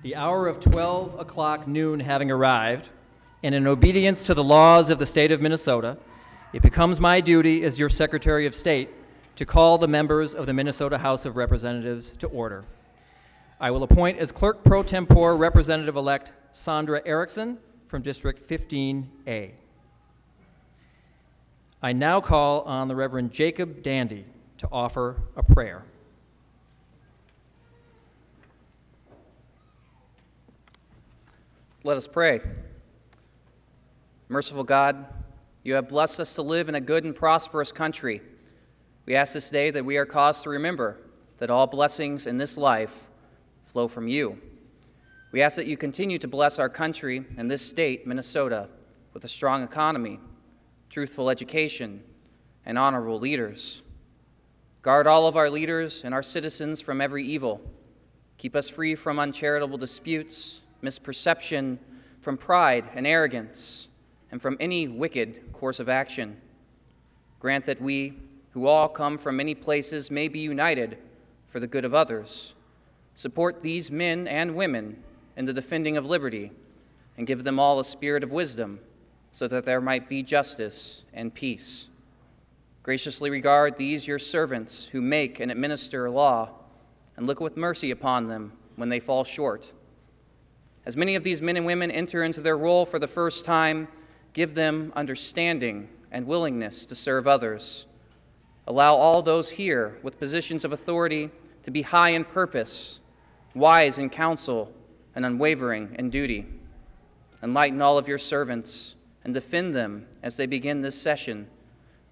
The hour of 12 o'clock noon having arrived, and in obedience to the laws of the state of Minnesota, it becomes my duty as your Secretary of State to call the members of the Minnesota House of Representatives to order. I will appoint as Clerk Pro Tempore Representative-elect Sandra Erickson from District 15A. I now call on the Reverend Jacob Dandy to offer a prayer. Let us pray. Merciful God, you have blessed us to live in a good and prosperous country. We ask this day that we are caused to remember that all blessings in this life flow from you. We ask that you continue to bless our country and this state, Minnesota, with a strong economy, truthful education, and honorable leaders. Guard all of our leaders and our citizens from every evil. Keep us free from uncharitable disputes, misperception, from pride and arrogance, and from any wicked course of action. Grant that we, who all come from many places, may be united for the good of others. Support these men and women in the defending of liberty, and give them all a spirit of wisdom, so that there might be justice and peace. Graciously regard these your servants who make and administer law, and look with mercy upon them when they fall short. As many of these men and women enter into their role for the first time, give them understanding and willingness to serve others. Allow all those here with positions of authority to be high in purpose, wise in counsel, and unwavering in duty. Enlighten all of your servants and defend them as they begin this session,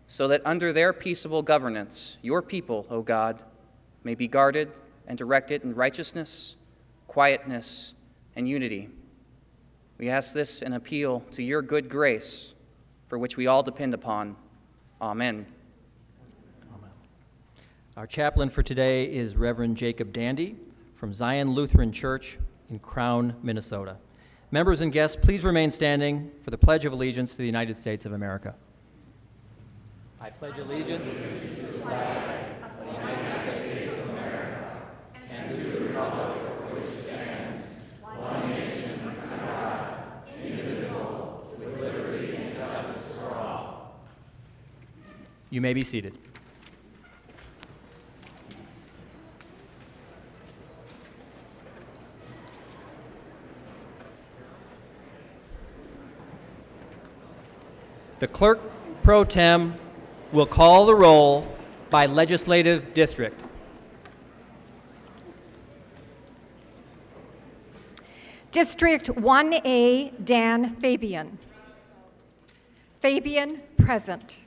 so that under their peaceable governance, your people, O God, may be guarded and directed in righteousness, quietness, and unity. We ask this and appeal to your good grace, for which we all depend upon. Amen. Amen. Our chaplain for today is Reverend Jacob Dandy from Zion Lutheran Church in Crown, Minnesota. Members and guests, please remain standing for the Pledge of Allegiance to the United States of America. I pledge allegiance to the flag of the United States of America and to the republic for which it stands, one nation under God, indivisible, with liberty and justice for all. You may be seated. The Clerk Pro Tem will call the roll by legislative district. District 1A, Dan Fabian. Fabian, present.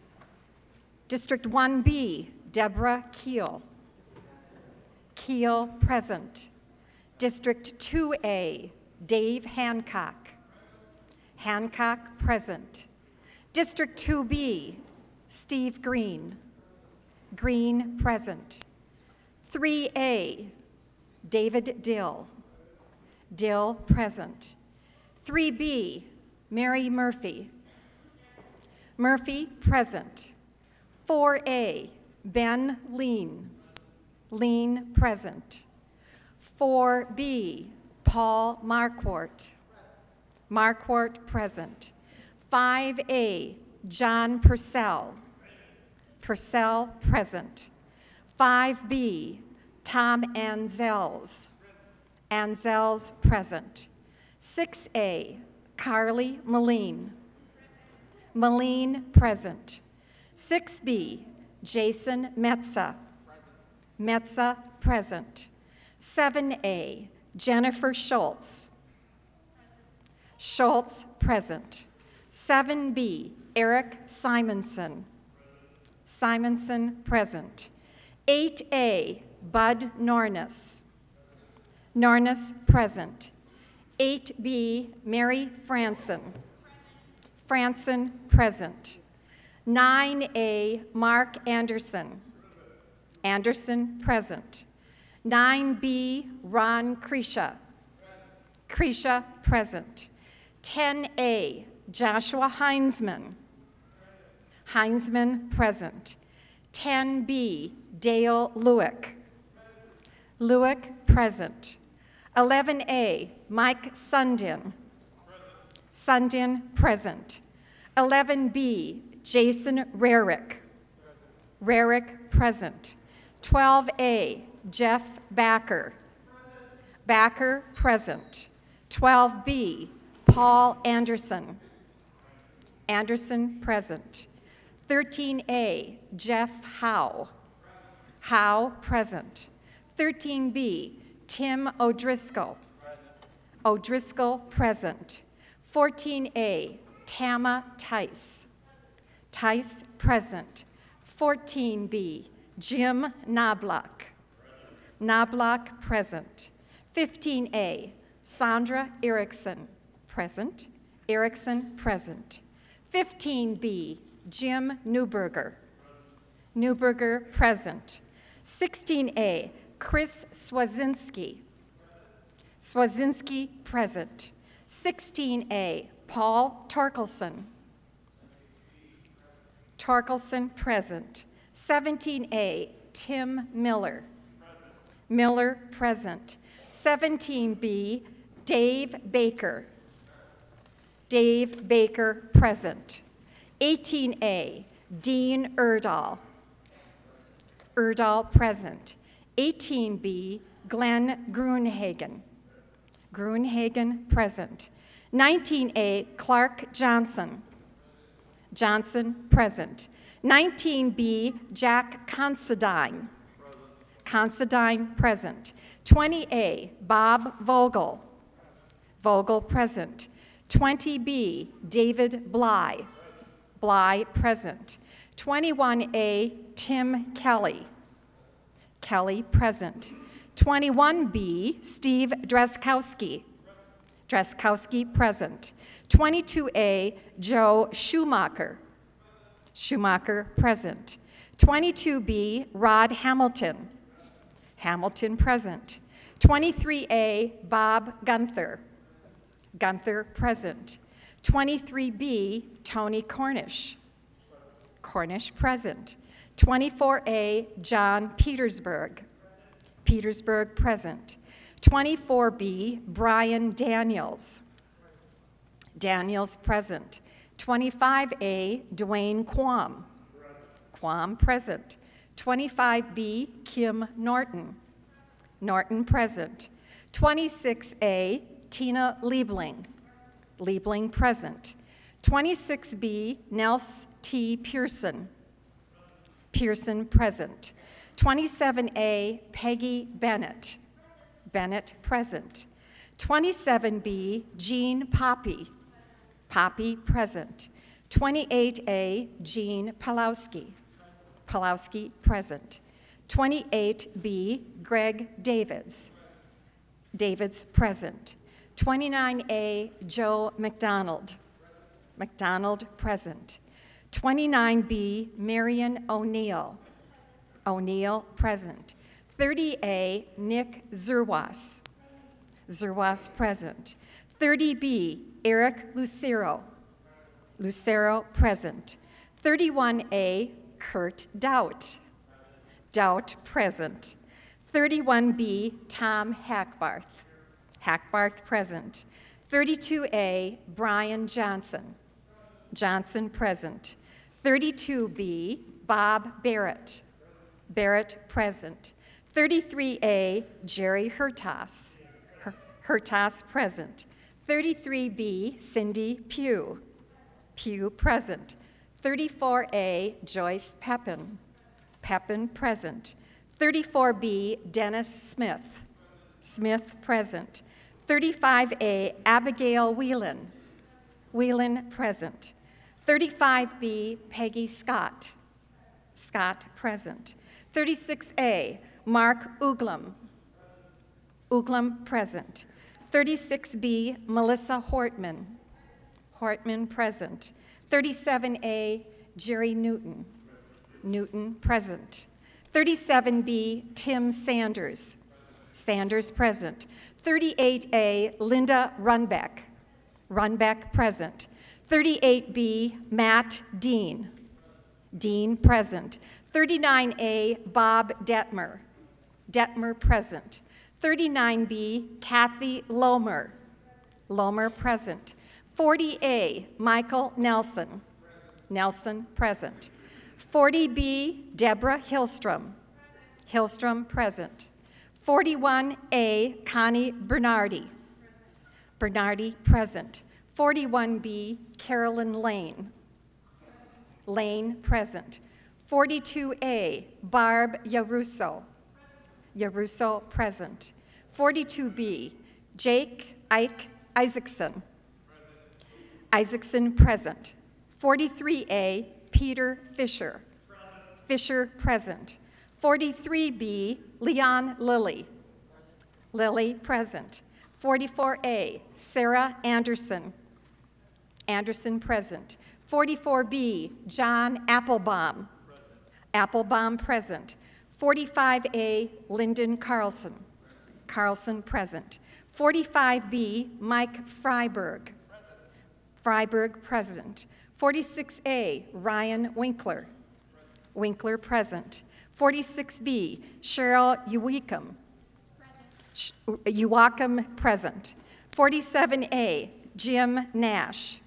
District 1B, Deborah Keel. Keel, present. District 2A, Dave Hancock. Hancock, present. District 2B, Steve Green. Green, present. 3A, David Dill. Dill, present. 3B, Mary Murphy. Murphy, present. 4A, Ben Lean. Lean, present. 4B, Paul Marquardt. Marquardt, present. 5A, John Purcell. Purcell, present. 5B, Tom Anzels. Anzels, present. 6A, Carly Moline. Moline, present. 6B, Jason Metza. Metza, present. 7A, Jennifer Schultz. Schultz, present. 7B, Eric Simonson. Simonson, present. 8A, Bud Nornis. Nornis, present. 8B, Mary Franson. Franson, present. 9A, Mark Anderson. Anderson, present. 9B, Ron Krisha. Krisha, present. 10A, Joshua Heinzman. Heinzman, present. 10B, Dale Lewick. Lewick, present. 11A, Mike Sundin. Sundin, present. 11B, Jason Rarick. Rarick, present. 12A, Jeff Backer. Backer, present. 12B, Paul Anderson. Anderson, present. 13A, Jeff Howe. Howe, present. 13B, Tim O'Driscoll. O'Driscoll, present. 14A, Tama Tice. Tice, present. 14B, Jim Knobloch. Knobloch, present. 15A, Sandra Erickson, present. Erickson, present. 15B, Jim Newberger. Newberger, present. 16A, Chris Swazinski. Swazinski, present. 16A, Paul Torkelson. Torkelson, present. 17A, Tim Miller. Miller, present. 17B, Dave Baker. Dave Baker, present. 18A, Dean Erdahl. Erdahl, present. 18B, Glenn Gruenhagen. Gruenhagen, present. 19A, Clark Johnson. Johnson, present. 19B, Jack Considine. Considine, present. 20A, Bob Vogel. Vogel, present. 20B, David Bly. Bly, present. 21A, Tim Kelly. Kelly, present. 21B, Steve Dreskowski. Dreskowski, present. 22A, Joe Schumacher. Schumacher, present. 22B, Rod Hamilton. Hamilton, present. 23A, Bob Gunther. Gunther, present. 23B, Tony Cornish. Cornish, present. 24A, John Petersburg. Petersburg, present. 24B, Brian Daniels. Daniels, present. 25A, Dwayne Quam. Quam, present. 25B, Kim Norton. Norton, present. 26A, Tina Liebling. Liebling, present. 26B, Nels T. Pearson. Pearson, present. 27A, Peggy Bennett. Bennett, present. 27B, Jean Poppy. Poppy, present. 28A, Jean Palowski. Palowski, present. 28B, Greg Davids. Davids, present. 29A, Joe McDonald. McDonald, present. 29B, Marion O'Neill. O'Neill, present. 30A, Nick Zerwas. Zerwas, present. 30B, Eric Lucero. Lucero, present. 31A, Kurt Doubt. Doubt, present. 31B, Tom Hackbarth. Hackbarth, present. 32A, Brian Johnson. Johnson, present. 32B, Bob Barrett. Barrett, present. 33A, Jerry Hertas. Hertas, present. 33B, Cindy Pugh. Pugh, present. 34A, Joyce Pepin. Pepin, present. 34B, Dennis Smith. Smith, present. 35A, Abigail Whelan. Whelan, present. 35B, Peggy Scott. Scott, present. 36A, Mark Uglam. Uglam, present. 36B, Melissa Hortman. Hortman, present. 37A, Jerry Newton. Newton, present. 37B, Tim Sanders. Sanders, present. 38A, Linda Runbeck. Runbeck, present. 38B, Matt Dean. Dean, present. 39A, Bob Detmer. Detmer, present. 39B, Kathy Lomer. Lomer, present. 40A, Michael Nelson. Nelson, present. 40B, Deborah Hillstrom. Hillstrom, present. 41A, Connie Bernardi. Bernardi, present. 41B, Carolyn Lane. Lane, present. 42A, Barb Yaruso. Yaruso, present. 42B, Jake Ike Isaacson. Isaacson, present. 43A, Peter Fisher. Fisher, present. 43B, Leon Lilly. Lilly, present. 44A, Sarah Anderson. Anderson, present. 44B, John Applebaum. Applebaum, present. 45A, Lyndon Carlson. Carlson, present. 45B, Mike Freiberg. Freiberg, present. 46A, Ryan Winkler. Winkler, present. 46B, Cheryl Uwickham. Uwickham, present. 47A, Jim Nash.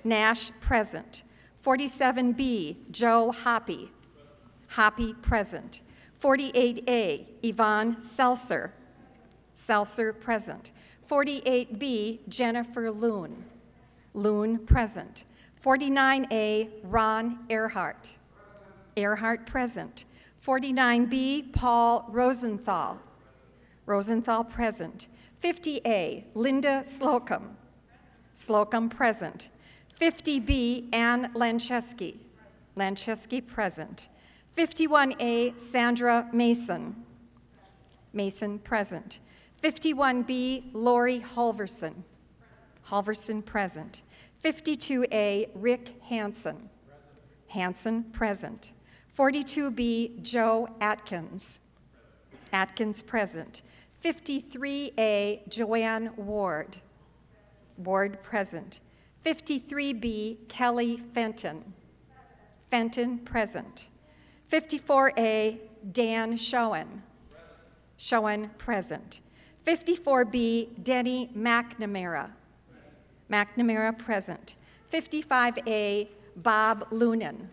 Nash, present. 47B, Joe Hoppy. Hoppy, present. 48A, Yvonne Seltzer. Seltzer, present. 48B, Jennifer Loon. Loon, present. 49A, Ron Earhart. Earhart, present. 49B, Paul Rosenthal. Rosenthal, present. 50A, Linda Slocum. Slocum, present. 50B, Ann Lancheski. Lancheski, present. 51A, Sandra Mason. Mason, present. 51B, Lori Halverson. Halverson, present. 52A, Rick Hansen. Hansen, present. 42B, Joe Atkins. Atkins, present. 53A, Joanne Ward. Ward, present. 53B, Kelly Fenton. Fenton, present. 54A, Dan Schoen. Schoen, present. 54B, Denny McNamara. McNamara, present. 55A, Bob Lunan.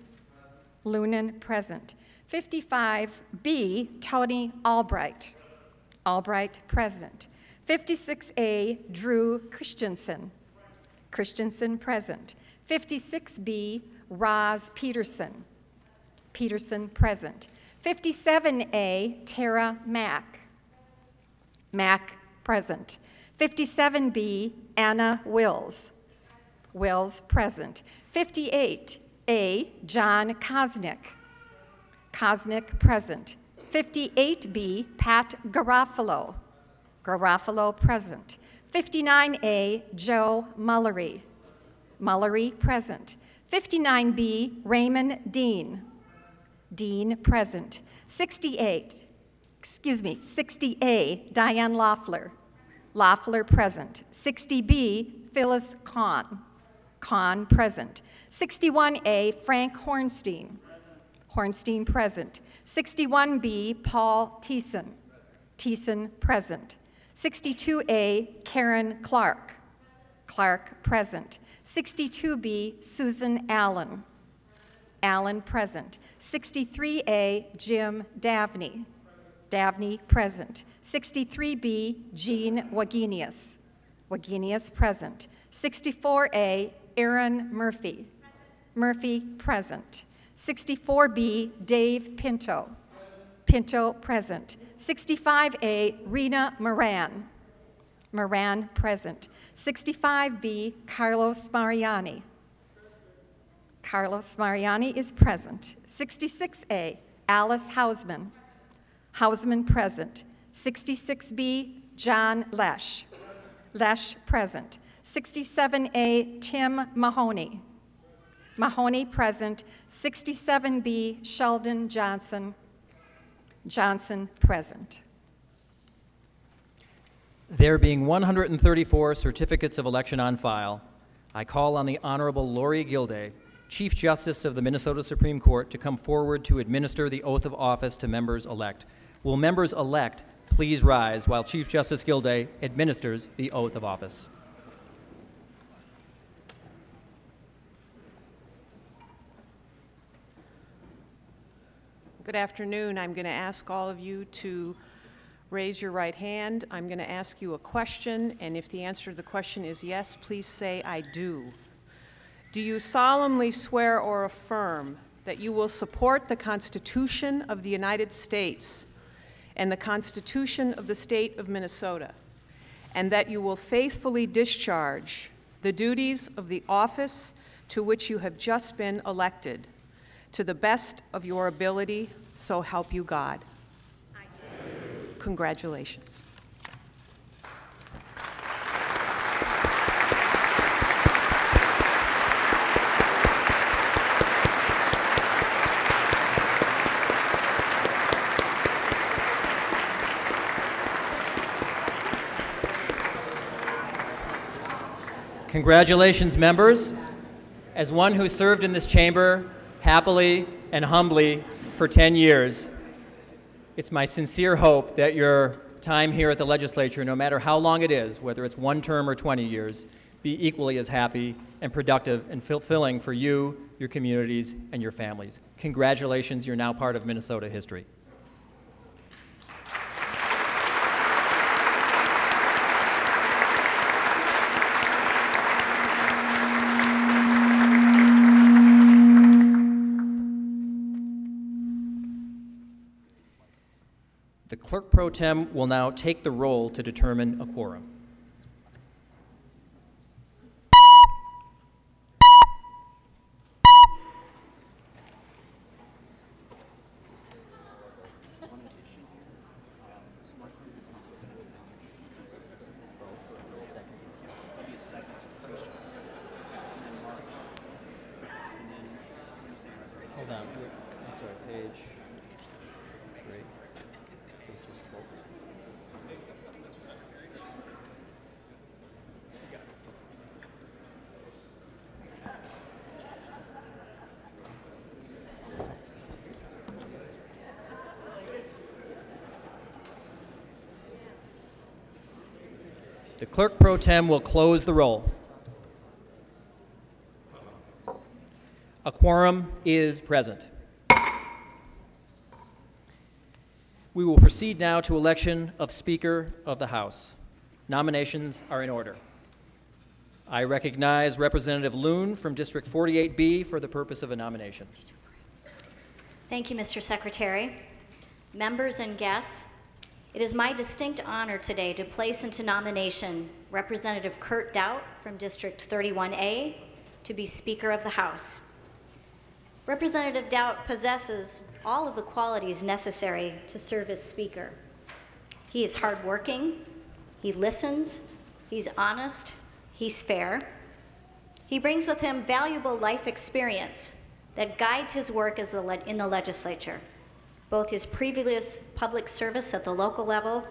Lunan, present. 55B, Tony Albright. Albright, present. 56A, Drew Christensen. Christensen, present. 56B, Roz Peterson. Peterson, present. 57A, Tara Mack. Mack, present. 57B, Anna Wills. Wills, present. 58A, John Kosnick. Kosnick, present. 58B, Pat Garofalo. Garofalo, present. 59A, Joe Mullery. Mullery, present. 59B, Raymond Dean. Dean, present. 60A, Diane Loeffler. Loeffler, present. 60B, Phyllis Kahn. Kahn, present. 61A, Frank Hornstein. Hornstein, present. 61B, Paul Thiessen. Thiessen, present. 62A, Karen Clark. Clark, present. 62B, Susan Allen. Allen, present. 63A, Jim Davney. Davney, present. 63B, Jean Wagenius. Wagenius, present. 64A, Aaron Murphy. Murphy, present. 64B, Dave Pinto. Pinto, present. 65A, Rena Moran. Moran, present. 65B, Carlos Mariani. Carlos Mariani is present. 66A, Alice Hausman. Hausman, present. 66B, John Lesh. Lesh, present. 67A, Tim Mahoney. Mahoney, present. 67B, Sheldon Johnson. Johnson, present. There being 134 certificates of election on file, I call on the Honorable Lori Gilday, Chief Justice of the Minnesota Supreme Court, to come forward to administer the oath of office to members-elect. Will members-elect please rise while Chief Justice Gilday administers the oath of office. Good afternoon. I'm going to ask all of you to raise your right hand. I'm going to ask you a question, and if the answer to the question is yes, please say, "I do." Do you solemnly swear or affirm that you will support the Constitution of the United States and the Constitution of the State of Minnesota, and that you will faithfully discharge the duties of the office to which you have just been elected, to the best of your ability, so help you God? I do. Congratulations. Congratulations, members. As one who served in this chamber happily and humbly for 10 years, it's my sincere hope that your time here at the legislature, no matter how long it is, whether it's 1 term or 20 years, be equally as happy and productive and fulfilling for you, your communities, and your families. Congratulations, you're now part of Minnesota history. The Clerk Pro Tem will now take the roll to determine a quorum. Hold on, I'm sorry, page 3. The Clerk Pro Tem will close the roll. A quorum is present. We will proceed now to election of Speaker of the House. Nominations are in order. I recognize Representative Loon from District 48B for the purpose of a nomination. Thank you, Mr. Secretary. Members and guests, it is my distinct honor today to place into nomination Representative Kurt Doubt from District 31A to be Speaker of the House. Representative Doubt possesses all of the qualities necessary to serve as Speaker. He is hardworking, he listens, he's honest, he's fair. He brings with him valuable life experience that guides his work in the legislature, both his previous public service at the local level,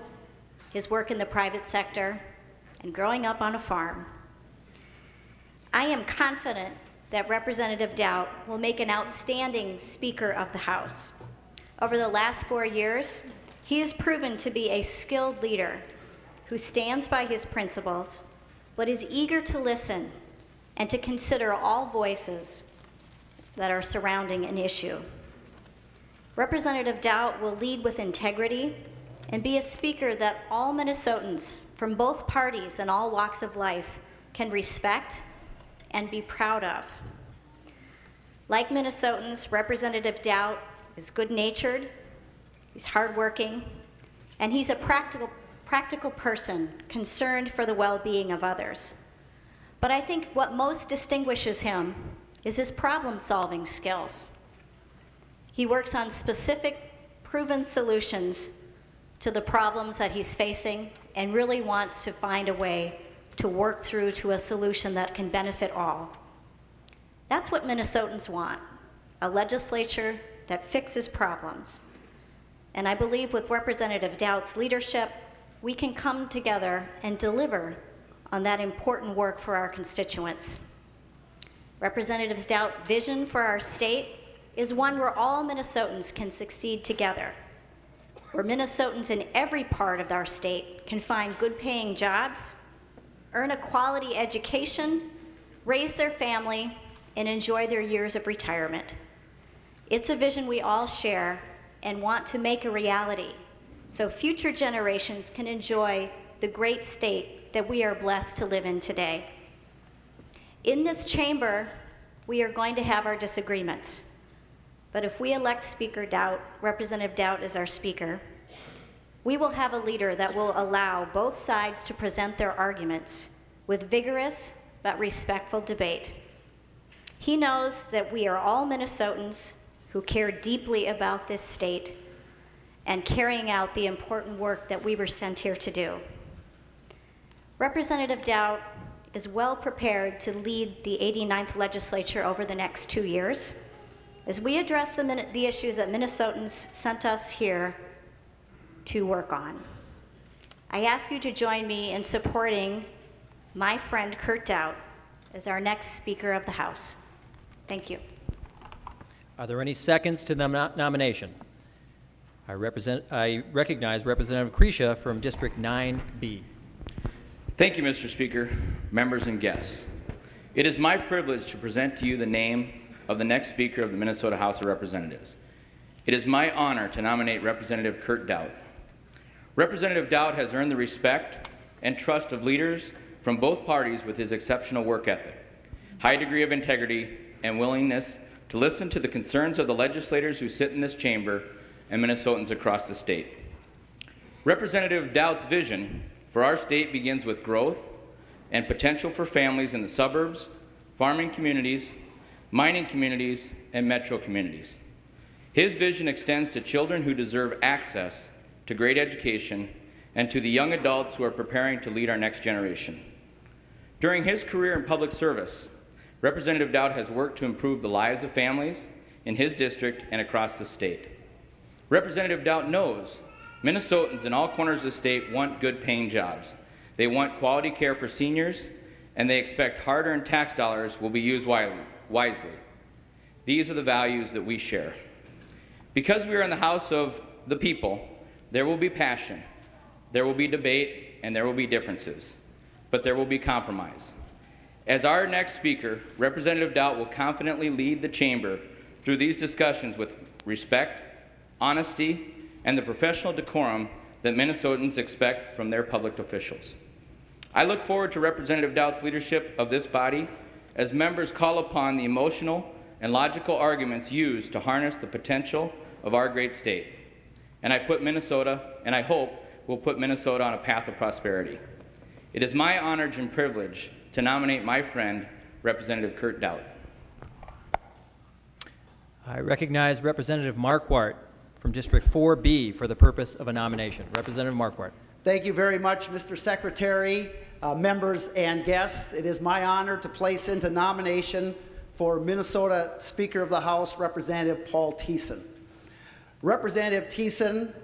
his work in the private sector, and growing up on a farm. I am confident that Representative Doubt will make an outstanding Speaker of the House. Over the last 4 years, he has proven to be a skilled leader who stands by his principles, but is eager to listen and to consider all voices that are surrounding an issue. Representative Doubt will lead with integrity and be a speaker that all Minnesotans from both parties and all walks of life can respect and be proud of. Like Minnesotans, Representative Doubt is good-natured, he's hardworking, and he's a practical person concerned for the well-being of others. But I think what most distinguishes him is his problem-solving skills. He works on specific, proven solutions to the problems that he's facing and really wants to find a way to work through to a solution that can benefit all. That's what Minnesotans want, a legislature that fixes problems. And I believe with Representative Doubt's leadership, we can come together and deliver on that important work for our constituents. Representative Doubt's vision for our state is one where all Minnesotans can succeed together. where Minnesotans in every part of our state can find good-paying jobs, earn a quality education, raise their family, and enjoy their years of retirement. It's a vision we all share and want to make a reality so future generations can enjoy the great state that we are blessed to live in today. In this chamber, we are going to have our disagreements. But if we elect Speaker Doubt, Representative Doubt as our speaker, we will have a leader that will allow both sides to present their arguments with vigorous but respectful debate. He knows that we are all Minnesotans who care deeply about this state and carrying out the important work that we were sent here to do. Representative Doubt is well prepared to lead the 89th Legislature over the next 2 years as we address the issues that Minnesotans sent us here to work on. I ask you to join me in supporting my friend Kurt Doubt as our next Speaker of the House. Thank you. Are there any seconds to the nomination? I recognize Representative Kresha from District 9B. Thank you, Mr. Speaker, members and guests. It is my privilege to present to you the name of the next Speaker of the Minnesota House of Representatives. It is my honor to nominate Representative Kurt Doubt. Representative Doubt has earned the respect and trust of leaders from both parties with his exceptional work ethic, high degree of integrity, and willingness to listen to the concerns of the legislators who sit in this chamber and Minnesotans across the state. Representative Doubt's vision for our state begins with growth and potential for families in the suburbs, farming communities, mining communities, and metro communities. His vision extends to children who deserve access to great education and to the young adults who are preparing to lead our next generation. During his career in public service, Representative Doubt has worked to improve the lives of families in his district and across the state. Representative Doubt knows Minnesotans in all corners of the state want good-paying jobs. They want quality care for seniors, and they expect hard-earned tax dollars will be used wisely. These are the values that we share. Because we are in the House of the people, there will be passion, there will be debate, and there will be differences, but there will be compromise. As our next speaker, Representative Doubt will confidently lead the chamber through these discussions with respect, honesty, and the professional decorum that Minnesotans expect from their public officials. I look forward to Representative Doubt's leadership of this body as members call upon the emotional and logical arguments used to harness the potential of our great state. And I hope will put Minnesota on a path of prosperity. It is my honor and privilege to nominate my friend, Representative Kurt Doubt. I recognize Representative Marquardt from District 4B for the purpose of a nomination. Representative Marquardt. Thank you very much, Mr. Secretary, members and guests. It is my honor to place into nomination for Minnesota Speaker of the House, Representative Paul Thiessen. Representative Thiessen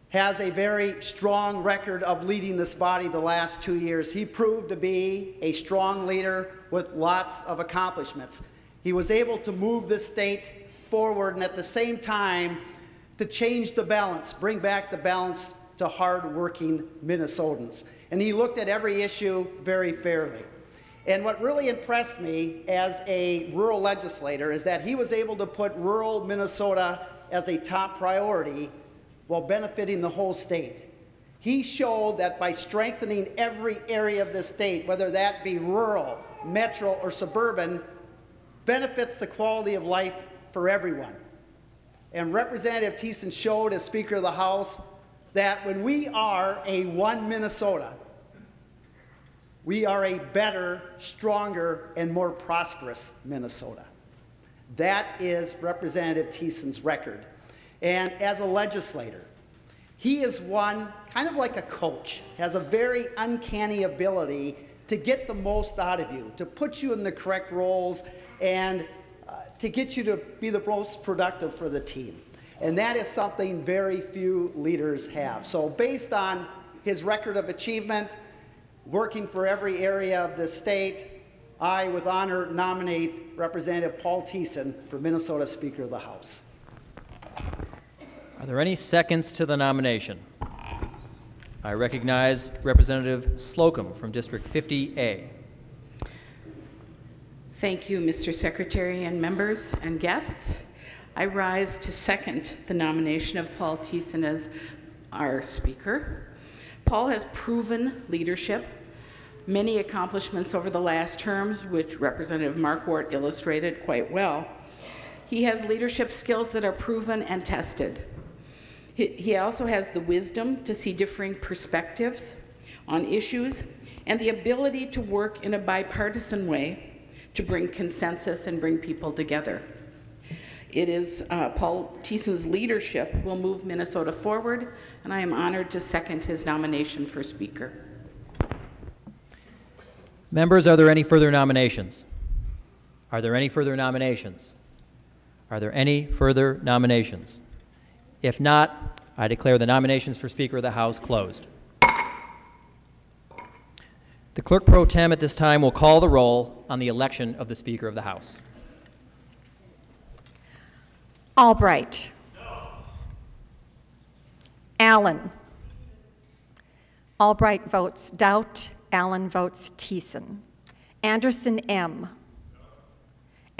has a very strong record of leading this body the last 2 years. He proved to be a strong leader with lots of accomplishments. He was able to move this state forward and at the same time to change the balance, bring back the balance to hard-working Minnesotans. And he looked at every issue very fairly. And what really impressed me as a rural legislator is that he was able to put rural Minnesota as a top priority while benefiting the whole state. He showed that by strengthening every area of the state, whether that be rural, metro, or suburban, benefits the quality of life for everyone. And Representative Thiessen showed as Speaker of the House that when we are a one Minnesota, we are a better, stronger, and more prosperous Minnesota. That is Representative Thiessen's record. And as a legislator, he is one, kind of like a coach, has a very uncanny ability to get the most out of you, to put you in the correct roles, and to get you to be the most productive for the team. And that is something very few leaders have. So based on his record of achievement, working for every area of the state, I, with honor, nominate Representative Paul Thiessen for Minnesota Speaker of the House. there any seconds to the nomination? I recognize Representative Slocum from District 50A. Thank you, Mr. Secretary and members and guests. I rise to second the nomination of Paul Thiessen as our speaker. Paul has proven leadership, many accomplishments over the last terms, which Representative Mark Wart illustrated quite well. He has leadership skills that are proven and tested. He also has the wisdom to see differing perspectives on issues and the ability to work in a bipartisan way to bring consensus and bring people together. It is Paul Thiessen's leadership will move Minnesota forward, and I am honored to second his nomination for Speaker. Members, are there any further nominations? Are there any further nominations? Are there any further nominations? If not, I declare the nominations for Speaker of the House closed. The Clerk Pro Tem at this time will call the roll on the election of the Speaker of the House. Albright. No. Allen. Albright votes doubt. Allen votes Thiessen. Anderson M. No.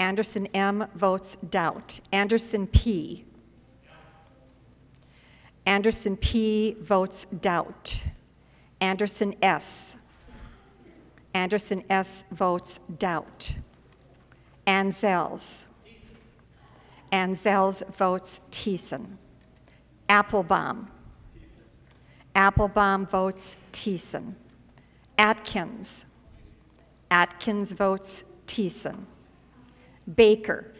Anderson M. votes doubt. Anderson P. No. Anderson P. votes doubt. Anderson S. Anderson S. votes doubt. Anzels. Anzels votes Thiessen. Applebaum. Applebaum votes Thiessen. Atkins. Atkins votes Thiessen. Baker.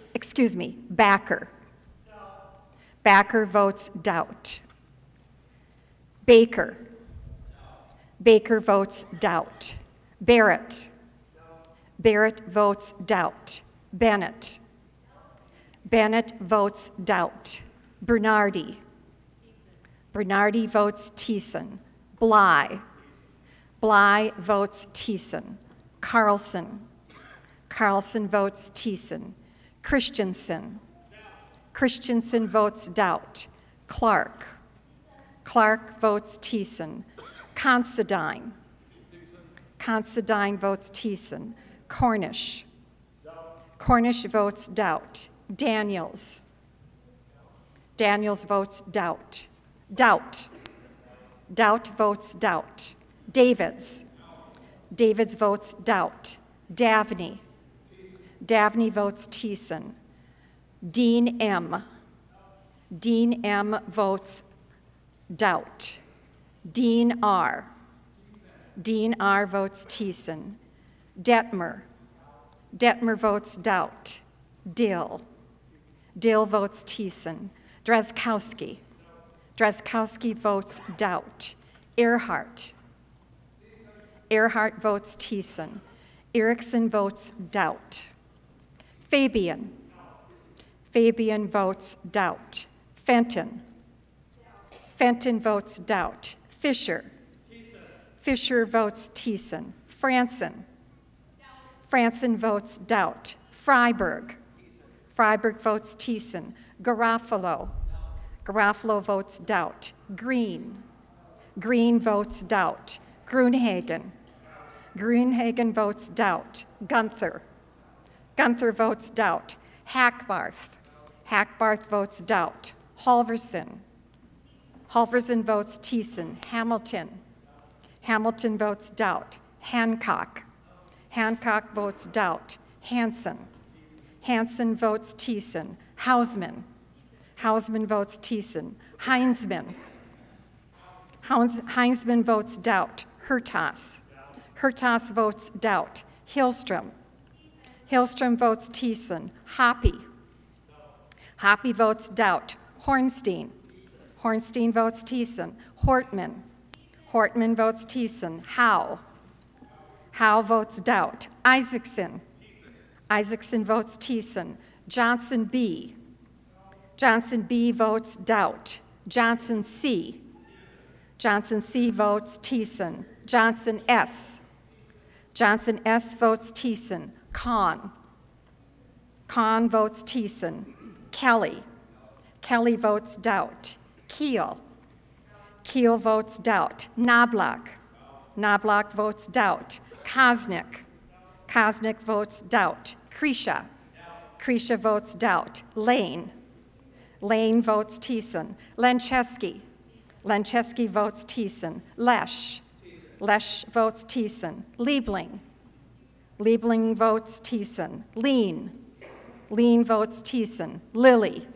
Backer votes doubt. Baker. Baker votes doubt. Barrett. Barrett votes doubt. Bennett. Bennett votes doubt. Bernardi. Bernardi votes Thiessen. Bly. Bly votes Thiessen. Carlson. Carlson votes Thiessen. Christensen. Christensen votes doubt. Clark. Clark votes Thiessen. Considine. Considine votes Thiessen. Cornish. Cornish votes doubt. Daniels. Daniels votes doubt. Doubt. Doubt votes doubt. Davids. Davids votes doubt. Davney. Davney votes Thiessen. Dean M. Dean M. votes doubt. Dean R. Dean R. votes Thiessen. Detmer. Detmer votes doubt. Dill. Dill votes Thiessen. Drazkowski. Drazkowski votes doubt. Earhart. Earhart votes Thiessen. Erickson votes doubt. Fabian. Fabian votes doubt. Fenton. Fenton votes doubt. Fisher. Fisher votes Thiessen. Franson. Franson votes doubt. Freiberg. Freiberg votes Thiessen. Garofalo. Garofalo votes doubt. Green. Green votes doubt. Grunhagen. Grunhagen votes doubt. Gunther. Gunther votes doubt. Hackbarth. Hackbarth votes doubt. Halverson. Halverson votes Thiessen. Hamilton. Hamilton votes doubt. Hancock. Hancock votes doubt. Hanson. Hanson votes Thiessen. Hausman. Hausman votes Thiessen. Heinzman. Heinzman votes doubt. Hertas. Hertas votes doubt. Hillstrom. Hillstrom votes Thiessen. Hoppy. Hoppy votes doubt. Hornstein. Hornstein votes Thiessen. Hortman. Hortman votes Thiessen. Howe. Howe votes doubt. Isaacson. Isaacson votes Thiessen. Johnson B. Johnson B votes doubt. Johnson C. Johnson C votes Thiessen. Johnson S. Johnson S votes Thiessen. Kahn. Kahn votes Thiessen. Kelly. Kelly votes doubt. Keel. Keel votes doubt. Knobloch. Knobloch votes doubt. Kosnick. Kosnick votes doubt. Kresha. Kresha votes doubt. Lane. Lane votes Thiessen. Lencheski. Lencheski votes Thiessen. Lesh. Lesh votes Thiessen. Liebling. Liebling votes Thiessen. Lean. Lean votes Thiessen. Lilly.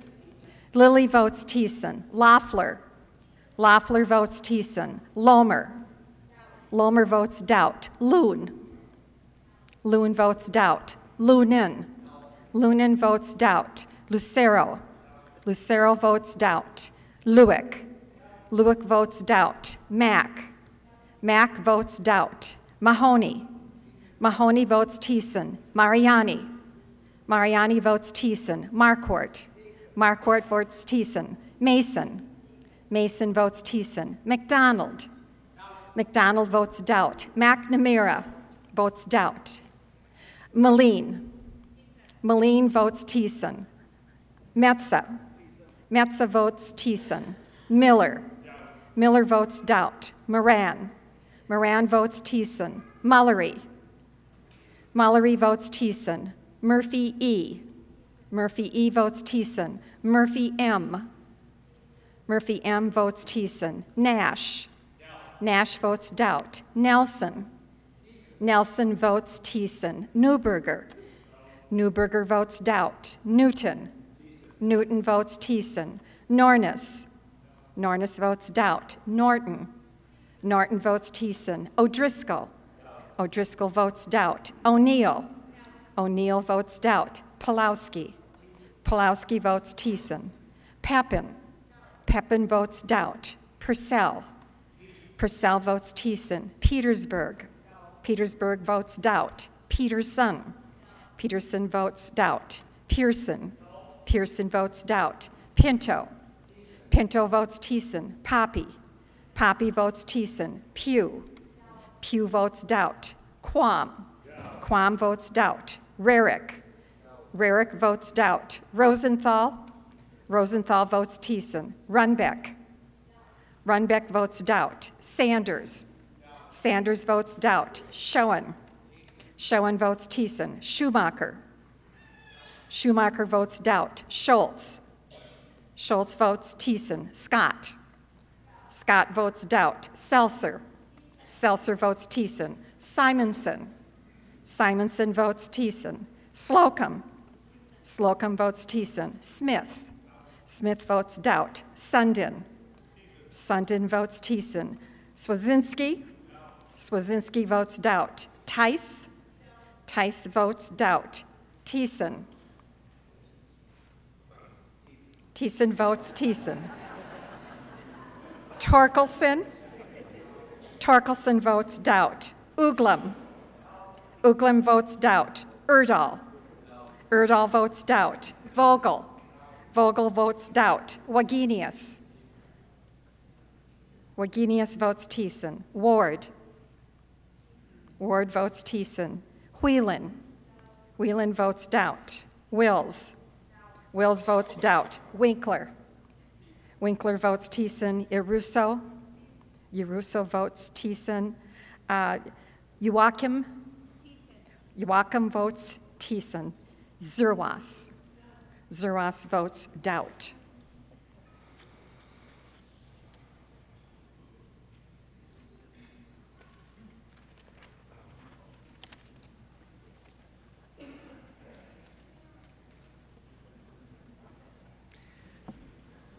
Lilly votes Thiessen. Loeffler. Loeffler votes Thiessen. Lohmer. Lohmer votes doubt. Loon. Loon votes doubt. Lunin. Lunin votes doubt. Lucero. Lucero votes doubt. Lewick. Lewick votes doubt. Mack. Mack votes doubt. Mahoney. Mahoney votes Thiessen. Mariani. Mariani votes Thiessen. Marquardt. Marquardt votes Thiessen. Mason. Mason votes Thiessen. McDonald. McDonald votes doubt. McNamara votes doubt. Moline. Moline votes Thiessen. Metza. Metza votes Thiessen. Miller. Miller votes doubt. Moran. Moran votes Thiessen. Mullery. Mullery votes Thiessen. Murphy E. Murphy E votes Thiessen. Murphy M. Murphy M votes Thiessen. Nash. Nash votes doubt. Nelson. Nelson votes Thiessen. Neuberger. Neuberger votes doubt. Newton. Newton votes Thiessen. Nornis. Nornis votes doubt. Norton. Norton votes Thiessen. O'Driscoll. O'Driscoll votes doubt. O'Neill. O'Neill votes doubt. Pulowski. Pulowski votes Thiessen. Pepin. Pepin votes doubt. Purcell. Purcell votes Thiessen. Petersburg. Petersburg votes doubt. Peterson. Peterson votes doubt. Pearson. Pearson votes doubt. Pinto. Pinto votes Thiessen. Poppy. Poppy votes Thiessen. Pugh. Pugh votes doubt. Quam. Quam votes doubt. Rarick. Rarick votes doubt. Rosenthal. Rosenthal votes Thiessen. Runbeck. Runbeck votes doubt. Sanders. Sanders votes doubt. Schoen. Schoen votes Thiessen. Schumacher. Schumacher votes doubt. Schultz. Schultz votes Thiessen. Scott. Scott votes doubt. Seltzer. Seltzer votes Thiessen. Simonson. Simonson votes Thiessen. Slocum. Slocum votes Thiessen. Smith. Smith votes doubt. Sundin. Sundin votes Thiessen. Swazinski. Swazinski votes doubt. Tice. Tice votes doubt. Thiessen. Thiessen votes Thiessen. Torkelson. Torkelson votes doubt. Uglum. Uglum votes doubt. Erdahl. Erdahl votes doubt. Vogel. Vogel votes doubt. Wagenius. Wagenius votes Thiessen. Ward. Ward votes Thiessen. Whelan. Whelan votes doubt. Wills. Wills votes doubt. Winkler. Winkler votes Thiessen. Iruso. Iruso votes Thiessen. Joachim. Joachim votes Thiessen. Zerwas. Zerwas votes doubt.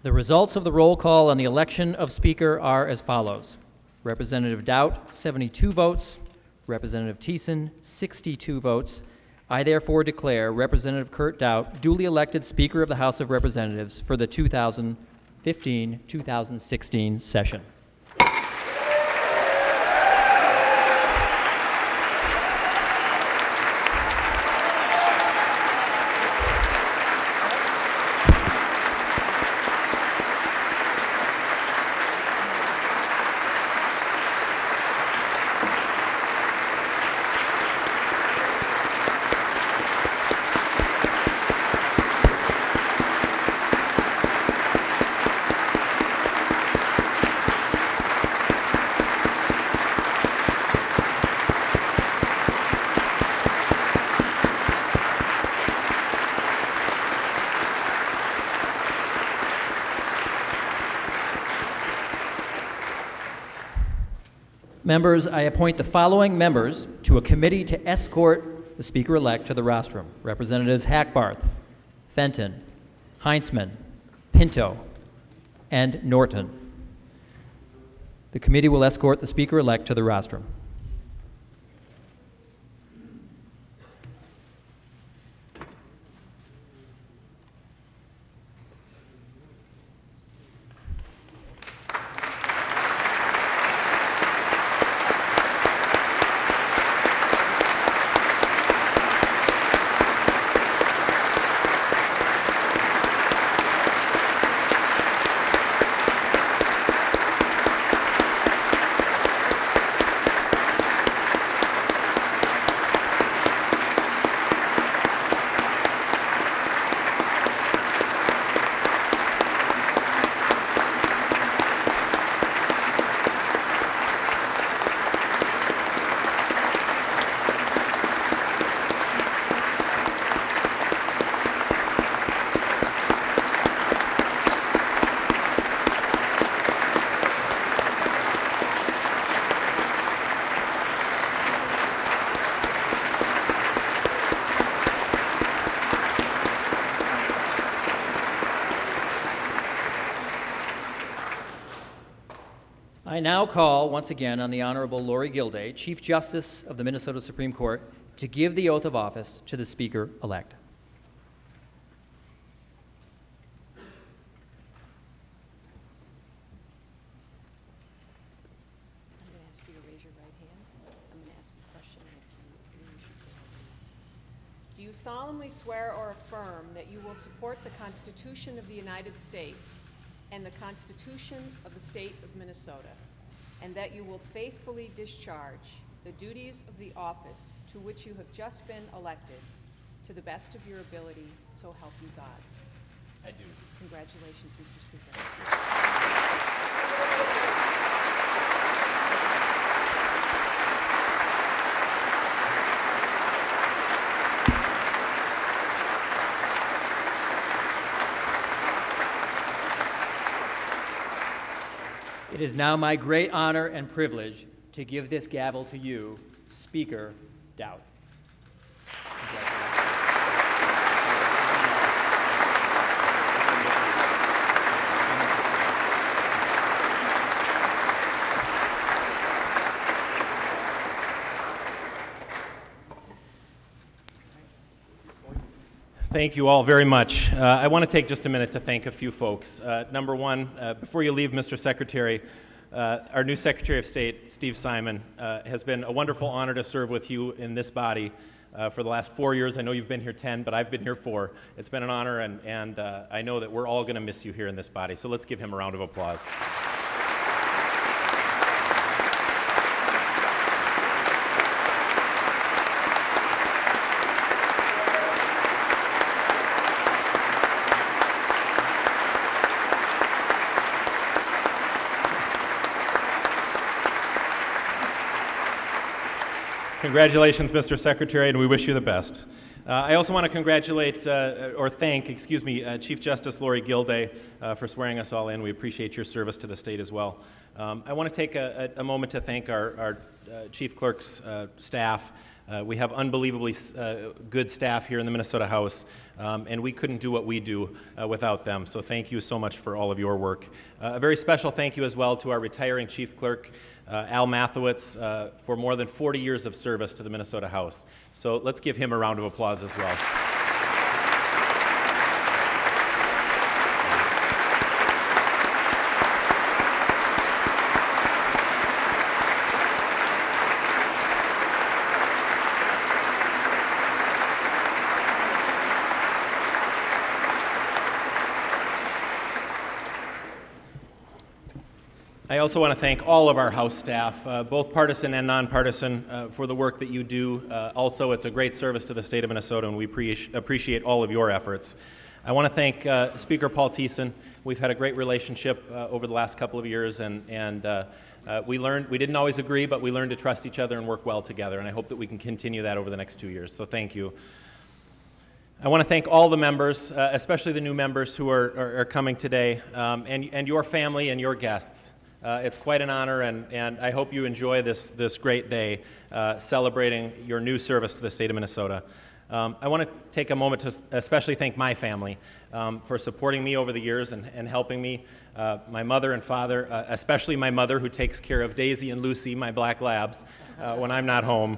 The results of the roll call on the election of Speaker are as follows. Representative Doubt, 72 votes. Representative Thiessen, 62 votes. I therefore declare Representative Kurt Doubt duly elected Speaker of the House of Representatives for the 2015-2016 session. Members, I appoint the following members to a committee to escort the Speaker-elect to the rostrum. Representatives Hackbarth, Fenton, Heinzman, Pinto, and Norton. The committee will escort the Speaker-elect to the rostrum. I now call once again on the Honorable Lori Gilday, Chief Justice of the Minnesota Supreme Court, to give the oath of office to the Speaker-elect. I'm going to ask you to raise your right hand. I'm going to ask you a question, and if you agree, you should say it. Do you solemnly swear or affirm that you will support the Constitution of the United States and the Constitution of the State of Minnesota, and that you will faithfully discharge the duties of the office to which you have just been elected to the best of your ability, so help you God? I do. Congratulations, Mr. Speaker. It is now my great honor and privilege to give this gavel to you, Speaker Dowd. Thank you all very much. I want to take just a minute to thank a few folks. Number one, before you leave, Mr. Secretary, our new Secretary of State, Steve Simon, has been a wonderful honor to serve with you in this body for the last 4 years. I know you've been here 10, but I've been here 4. It's been an honor, and I know that we're all going to miss you here in this body, so let's give him a round of applause. Congratulations, Mr. Secretary, and we wish you the best. I also want to congratulate, or thank, Chief Justice Lori Gilday for swearing us all in. We appreciate your service to the state as well. I want to take a moment to thank our Chief Clerk's staff. We have unbelievably good staff here in the Minnesota House, and we couldn't do what we do without them. So thank you so much for all of your work. A very special thank you as well to our retiring Chief Clerk, Al Mathewitz, for more than 40 years of service to the Minnesota House. So let's give him a round of applause as well. I also want to thank all of our House staff, both partisan and nonpartisan, for the work that you do. Also, it's a great service to the state of Minnesota, and we appreciate all of your efforts. I want to thank Speaker Paul Thiessen. We've had a great relationship over the last couple of years, and we didn't always agree, but we learned to trust each other and work well together, and I hope that we can continue that over the next 2 years, so thank you. I want to thank all the members, especially the new members who are coming today, and your family and your guests. It's quite an honor, and I hope you enjoy this great day celebrating your new service to the state of Minnesota. I want to take a moment to especially thank my family for supporting me over the years and helping me. My mother and father, especially my mother, who takes care of Daisy and Lucy, my black labs, when I'm not home.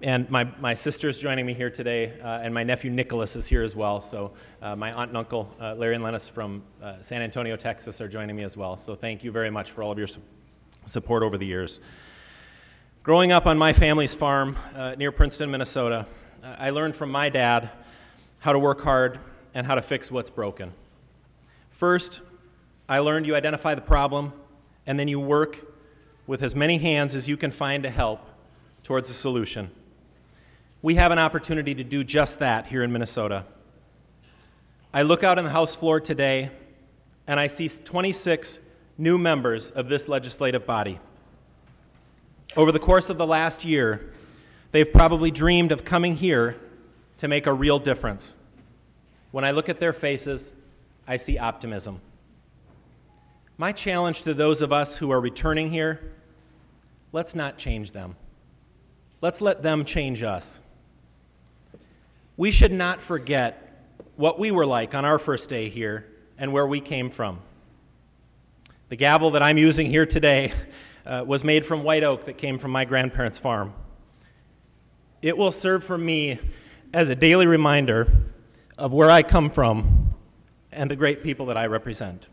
And my sister's joining me here today, and my nephew Nicholas is here as well. So my aunt and uncle, Larry and Lennis from San Antonio, Texas, are joining me as well. So thank you very much for all of your support over the years. Growing up on my family's farm near Princeton, Minnesota, I learned from my dad how to work hard and how to fix what's broken. First, I learned you identify the problem, and then you work with as many hands as you can find to help towards a solution. We have an opportunity to do just that here in Minnesota. I look out on the House floor today, and I see 26 new members of this legislative body. Over the course of the last year, they've probably dreamed of coming here to make a real difference. When I look at their faces, I see optimism. My challenge to those of us who are returning here, let's not change them. Let's let them change us. We should not forget what we were like on our first day here and where we came from. The gavel that I'm using here today was made from white oak that came from my grandparents' farm. It will serve for me as a daily reminder of where I come from and the great people that I represent.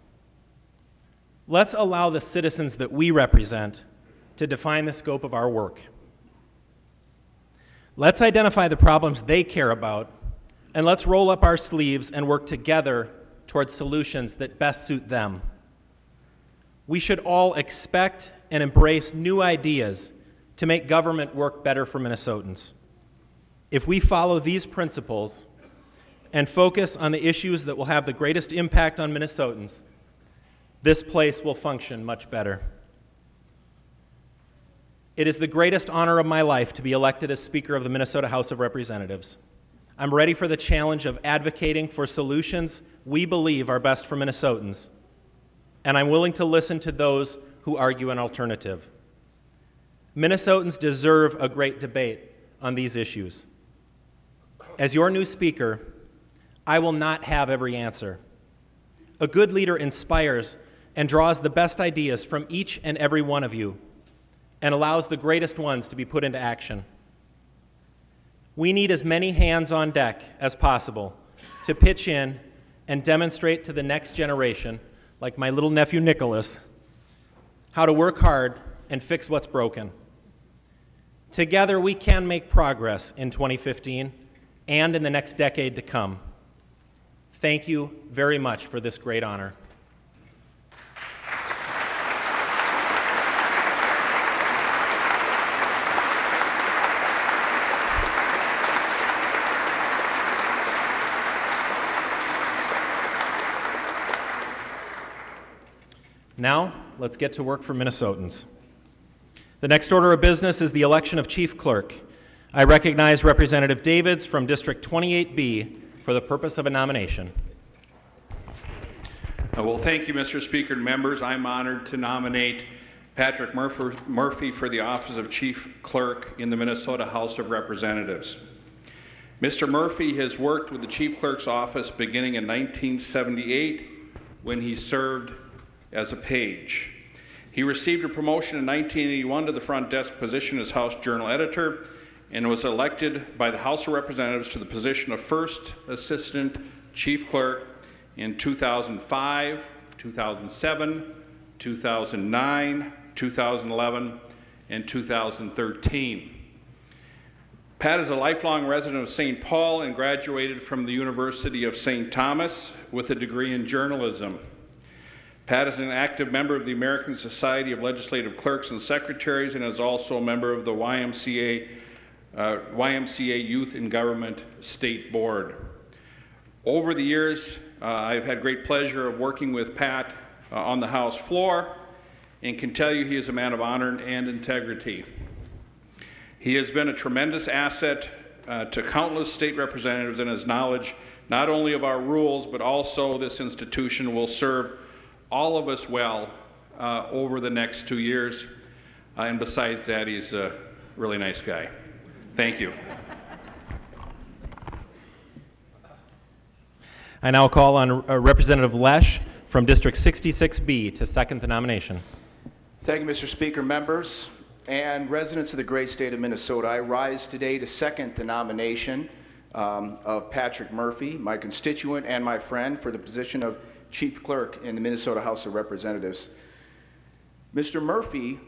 Let's allow the citizens that we represent to define the scope of our work. Let's identify the problems they care about, and let's roll up our sleeves and work together towards solutions that best suit them. We should all expect and embrace new ideas to make government work better for Minnesotans. If we follow these principles and focus on the issues that will have the greatest impact on Minnesotans, this place will function much better. It is the greatest honor of my life to be elected as Speaker of the Minnesota House of Representatives. I'm ready for the challenge of advocating for solutions we believe are best for Minnesotans, and I'm willing to listen to those who argue an alternative. Minnesotans deserve a great debate on these issues. As your new Speaker, I will not have every answer. A good leader inspires and draws the best ideas from each and every one of you and allows the greatest ones to be put into action. We need as many hands on deck as possible to pitch in and demonstrate to the next generation, like my little nephew Nicholas, how to work hard and fix what's broken. Together, we can make progress in 2015 and in the next decade to come. Thank you very much for this great honor. Now, let's get to work for Minnesotans. The next order of business is the election of Chief Clerk. I recognize Representative Davids from District 28B for the purpose of a nomination. Well, thank you, Mr. Speaker and members. I'm honored to nominate Patrick Murphy for the office of Chief Clerk in the Minnesota House of Representatives. Mr. Murphy has worked with the Chief Clerk's office beginning in 1978 when he served as a page. He received a promotion in 1981 to the front desk position as House Journal Editor and was elected by the House of Representatives to the position of First Assistant Chief Clerk in 2005, 2007, 2009, 2011, and 2013. Pat is a lifelong resident of St. Paul and graduated from the University of St. Thomas with a degree in journalism. Pat is an active member of the American Society of Legislative Clerks and Secretaries and is also a member of the YMCA Youth in Government State Board. Over the years, I've had great pleasure of working with Pat on the House floor and can tell you he is a man of honor and integrity. He has been a tremendous asset to countless state representatives, and his knowledge not only of our rules but also this institution will serve all of us well over the next 2 years. And besides that, he's a really nice guy. Thank you. I now call on Representative Lesh from District 66B to second the nomination. Thank you, Mr. Speaker, members, and residents of the great state of Minnesota. I rise today to second the nomination of Patrick Murphy, my constituent and my friend, for the position of Chief Clerk in the Minnesota House of Representatives. Mr. Murphy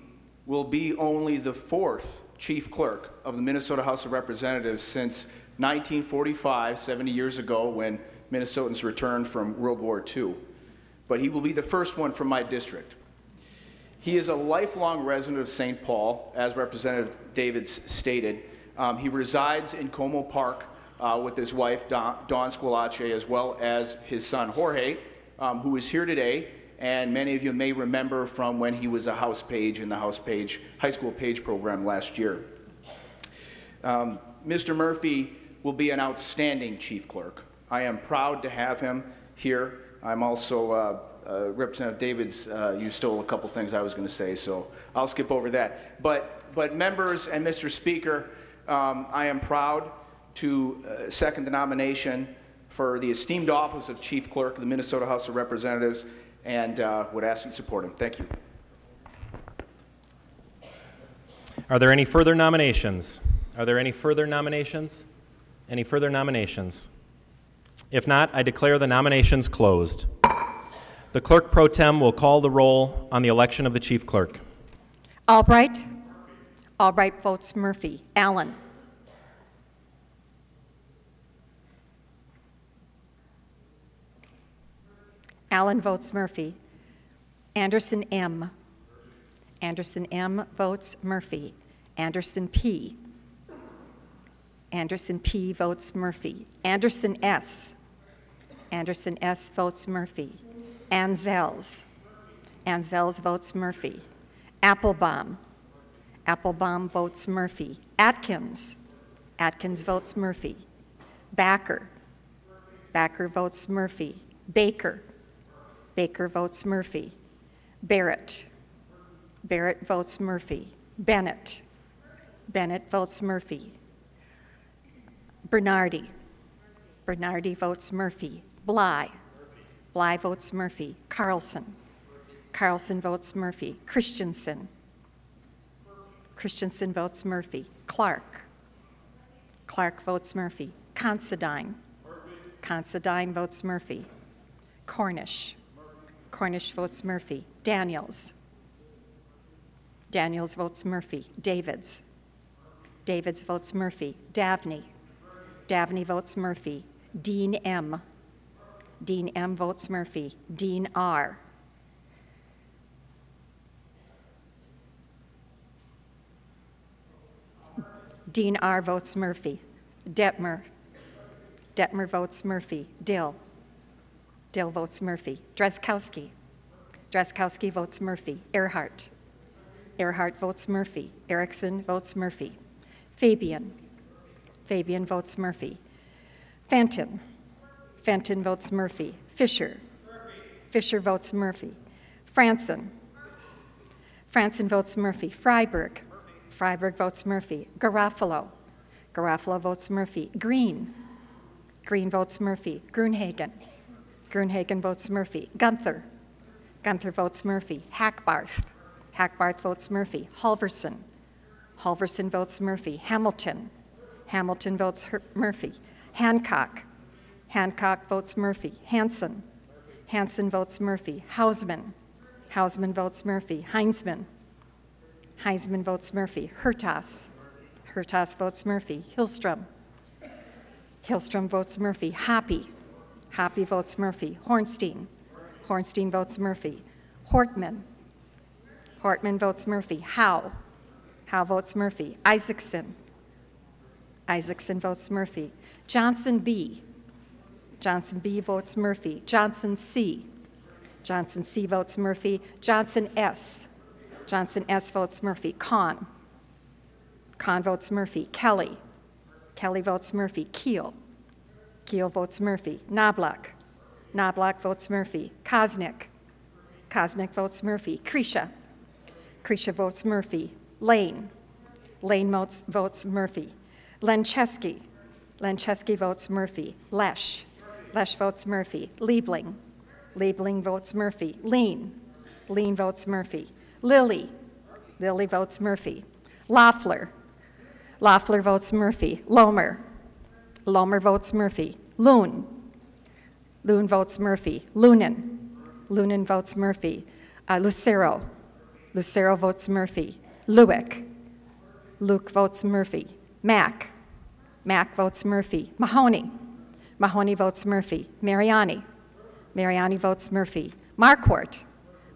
will be only the fourth Chief Clerk of the Minnesota House of Representatives since 1945, 70 years ago, when Minnesotans returned from World War II. But he will be the first one from my district. He is a lifelong resident of St. Paul, as Representative Davids stated. He resides in Como Park with his wife, Dawn Squillace, as well as his son, Jorge, who is here today, and many of you may remember from when he was a house page in the high school page program last year. Mr. Murphy will be an outstanding Chief Clerk. I am proud to have him here. I'm also, Representative Davids, you stole a couple things I was going to say, so I'll skip over that. But members and Mr. Speaker, I am proud to second the nomination for the esteemed office of Chief Clerk of the Minnesota House of Representatives, and would ask you to support him. Thank you. Are there any further nominations? Are there any further nominations? Any further nominations? If not, I declare the nominations closed. The Clerk Pro Tem will call the roll on the election of the Chief Clerk. Albright. Albright votes Murphy. Allen. Allen votes Murphy. Anderson M. Anderson M. votes Murphy. Anderson P. Anderson P. votes Murphy. Anderson S. Anderson S. votes Murphy. Anzels. Anzels votes Murphy. Applebaum. Applebaum votes Murphy. Atkins. Atkins votes Murphy. Backer. Backer votes Murphy. Baker. Baker votes Murphy. Barrett. Barrett votes Murphy. Bennett. Bennett votes Murphy. Bernardi. Bernardi votes Murphy. Bly. Bly votes Murphy. Carlson. Carlson votes Murphy. Christensen. Christensen votes Murphy. Clark. Clark votes Murphy. Considine. Considine votes Murphy. Cornish. Cornish votes Murphy. Daniels. Daniels votes Murphy. Davids. Davids votes Murphy. Davney. Davney votes Murphy. Dean M. Dean M. votes Murphy. Dean R. Dean R. votes Murphy. Detmer. Detmer votes Murphy. Dill. Dill votes Murphy. Dreskowski. Dreskowski votes Murphy. Earhart. Earhart votes Murphy. Erickson votes Murphy. Fabian. Fabian votes Murphy. Fenton. Fenton votes Murphy. Fisher. Fisher votes Murphy. Franson. Franson votes Murphy. Freiberg. Freiberg votes Murphy. Garofalo. Garofalo votes Murphy. Green. Green votes Murphy. Grunhagen. Grunhagen votes Murphy. Gunther. Gunther votes Murphy. Hackbarth. Hackbarth votes Murphy. Halverson. Halverson votes Murphy. Hamilton. Hamilton votes Murphy. Hancock. Hancock votes Murphy. Hanson. Hanson votes Murphy. Hausman. Hausman votes Murphy. Heinzman. Heinzman votes Murphy. Hertas. Hertas votes Murphy. Hillstrom. Hillstrom votes Murphy. Hoppy. Hoppy votes Murphy. Hornstein. Hornstein votes Murphy. Hortman. Hortman votes Murphy. Howe. Howe votes Murphy. Isaacson. Isaacson votes Murphy. Johnson B. Johnson B. votes Murphy. Johnson C. Johnson C. votes Murphy. Johnson S. Johnson S. votes Murphy. Kahn. Kahn votes Murphy. Kelly. Kelly votes Murphy. Keel. Keel votes Murphy. Knobloch. Knobloch votes Murphy. Kosnick. Kosnick votes Murphy. Cretia. Cretia votes Murphy. Lane. Lane votes Murphy. Lencheski. Lencheski votes Murphy. Lesh. Lesh votes Murphy. Liebling. Liebling votes Murphy. Lean. Lean votes Murphy. Lilly. Lilly votes Murphy. Loeffler. Loeffler votes Murphy. Lomer. Lomer votes Murphy. Loon. Loon votes Murphy. Lunan. Lunan votes Murphy. Lucero. Lucero votes Murphy. Luick. Luke votes Murphy. Mack. Mack votes Murphy. Mahoney. Mahoney votes Murphy. Mariani. Mariani votes Murphy. Marquardt.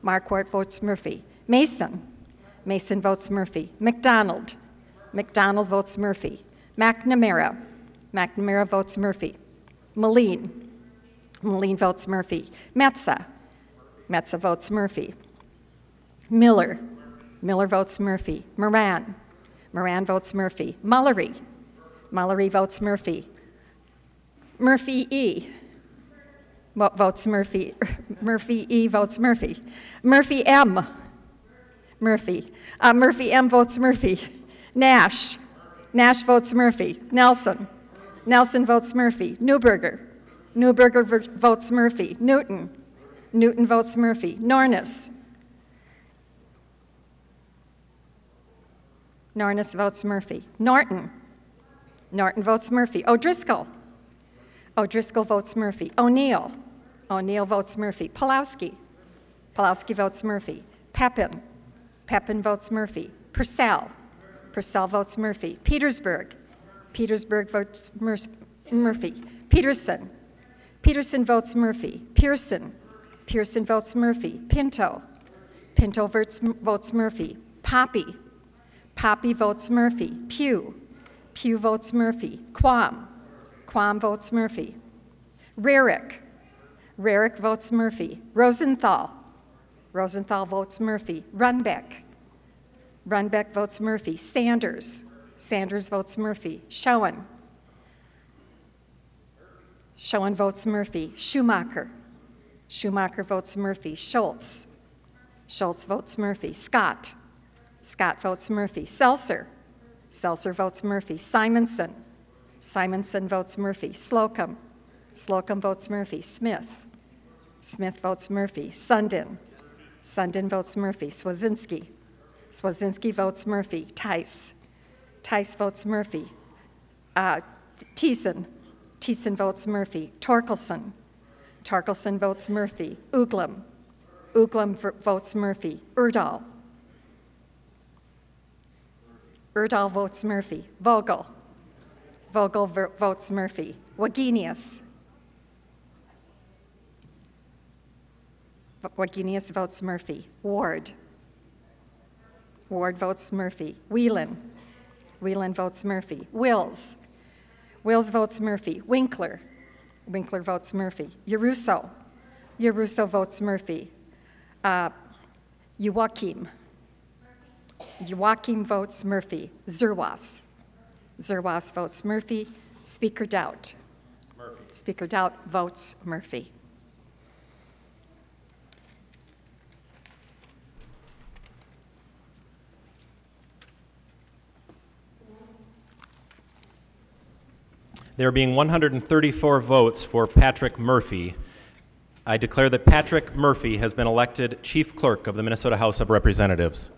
Marquardt votes Murphy. Mason. Mason votes Murphy. McDonald. McDonald votes Murphy. McNamara. McNamara votes Murphy. Moline. Moline votes Murphy. Metza. Metza votes Murphy. Miller. Miller votes Murphy. Moran. Moran votes Murphy. Mullery. Mullery votes Murphy. Murphy E. Votes Murphy. Murphy E votes Murphy. Murphy M. Murphy. Murphy M votes Murphy. Nash. Nash votes Murphy. Nelson. Nelson votes Murphy. Newberger. Newberger votes Murphy. Newton. Newton votes Murphy. Nornis. Nornis votes Murphy. Norton. Norton votes Murphy. O'Driscoll. O'Driscoll votes Murphy. O'Neill. O'Neill votes Murphy. Pulowski. Pulowski votes Murphy. Pepin. Pepin votes Murphy. Purcell. Purcell votes Murphy. Petersburg. Petersburg votes Murphy. Peterson. Peterson votes Murphy. Pearson. Pearson votes Murphy. Pinto. Pinto votes Murphy. Poppy. Poppy votes Murphy. Pugh. Pugh votes Murphy. Quam. Quam votes Murphy. Rarick. Rarick votes Murphy. Rosenthal. Rosenthal votes Murphy. Runbeck. Runbeck votes Murphy. Sanders. Sanders votes Murphy. Schoen. Schoen votes Murphy. Schumacher. Schumacher votes Murphy. Schultz. Schultz votes Murphy. Scott. Scott votes Murphy. Seltzer. Seltzer votes Murphy. Simonson. Simonson votes Murphy. Slocum. Slocum votes Murphy. Smith. Smith votes Murphy. Sundin. Sundin votes Murphy. Swazinski. Swazinski votes Murphy. Tice. Tice votes Murphy. Thiessen. Thiessen votes Murphy. Torkelson. Torkelson votes Murphy. Uglum. Uglum votes Murphy. Urdahl. Urdahl votes Murphy. Vogel. Vogel votes Murphy. Wagenius. Wagenius votes Murphy. Ward. Ward votes Murphy. Whelan. Whelan votes Murphy. Wills. Wills votes Murphy. Winkler. Winkler votes Murphy. Yaruso. Yaruso votes Murphy. Joachim. Joachim votes Murphy. Zerwas. Zerwas votes Murphy. Speaker Doubt. Murphy. Speaker Doubt votes Murphy. There being 134 votes for Patrick Murphy, I declare that Patrick Murphy has been elected Chief Clerk of the Minnesota House of Representatives.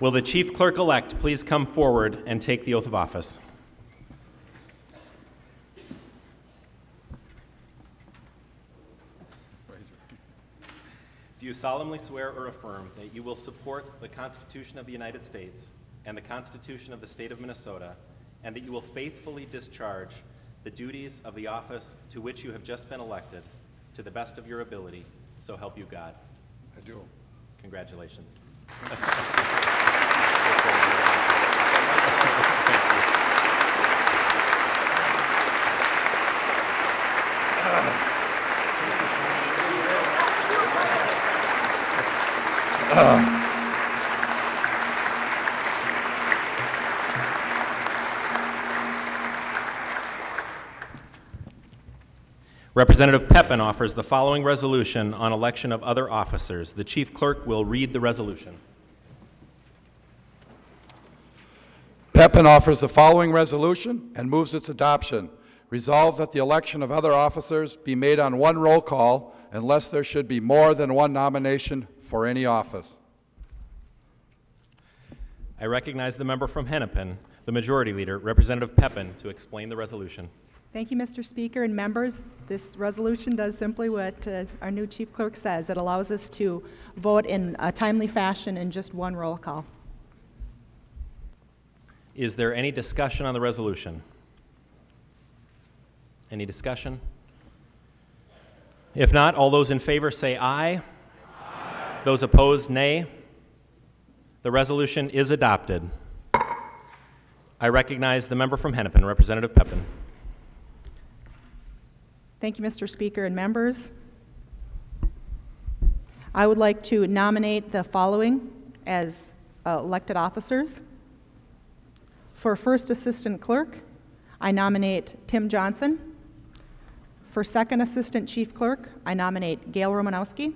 Will the Chief Clerk-elect please come forward and take the oath of office? Do you solemnly swear or affirm that you will support the Constitution of the United States and the Constitution of the State of Minnesota, and that you will faithfully discharge the duties of the office to which you have just been elected, to the best of your ability, so help you God? I do. Congratulations. Representative Pepin offers the following resolution on election of other officers. The Chief Clerk will read the resolution. Pepin offers the following resolution and moves its adoption. Resolved that the election of other officers be made on one roll call unless there should be more than one nomination for any office. I recognize the member from Hennepin, the Majority Leader, Representative Pepin, to explain the resolution. Thank you, Mr. Speaker and members. This resolution does simply what our new Chief Clerk says. It allows us to vote in a timely fashion in just one roll call. Is there any discussion on the resolution? Any discussion? If not, all those in favor say aye. Aye. Those opposed, nay. The resolution is adopted. I recognize the member from Hennepin, Representative Pepin. Thank you, Mr. Speaker and members. I would like to nominate the following as elected officers. For First Assistant Clerk, I nominate Tim Johnson. For Second Assistant Chief Clerk, I nominate Gail Romanowski.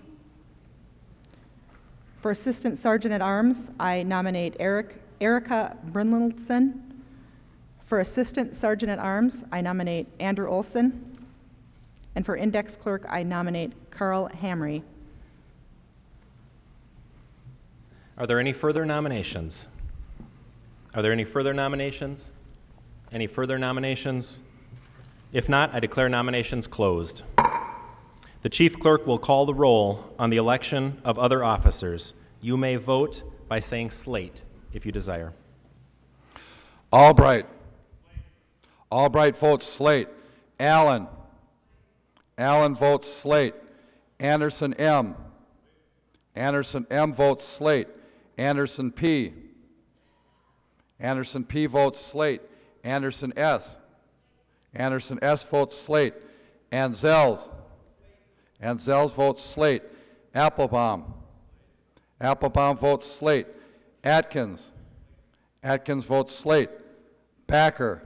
For Assistant Sergeant at Arms, I nominate Erica Brynildson. For Assistant Sergeant at Arms, I nominate Andrew Olson. And for Index Clerk, I nominate Carl Hamry. Are there any further nominations? Are there any further nominations? Any further nominations? If not, I declare nominations closed. The Chief Clerk will call the roll on the election of other officers. You may vote by saying slate if you desire. Albright. Albright votes slate. Allen. Allen votes slate. Anderson M. Anderson M votes slate. Anderson P. Anderson P votes slate. Anderson S. Anderson S votes slate. Anzels. Anzels votes slate. Applebaum. Applebaum votes slate. Atkins. Atkins votes slate. Packer.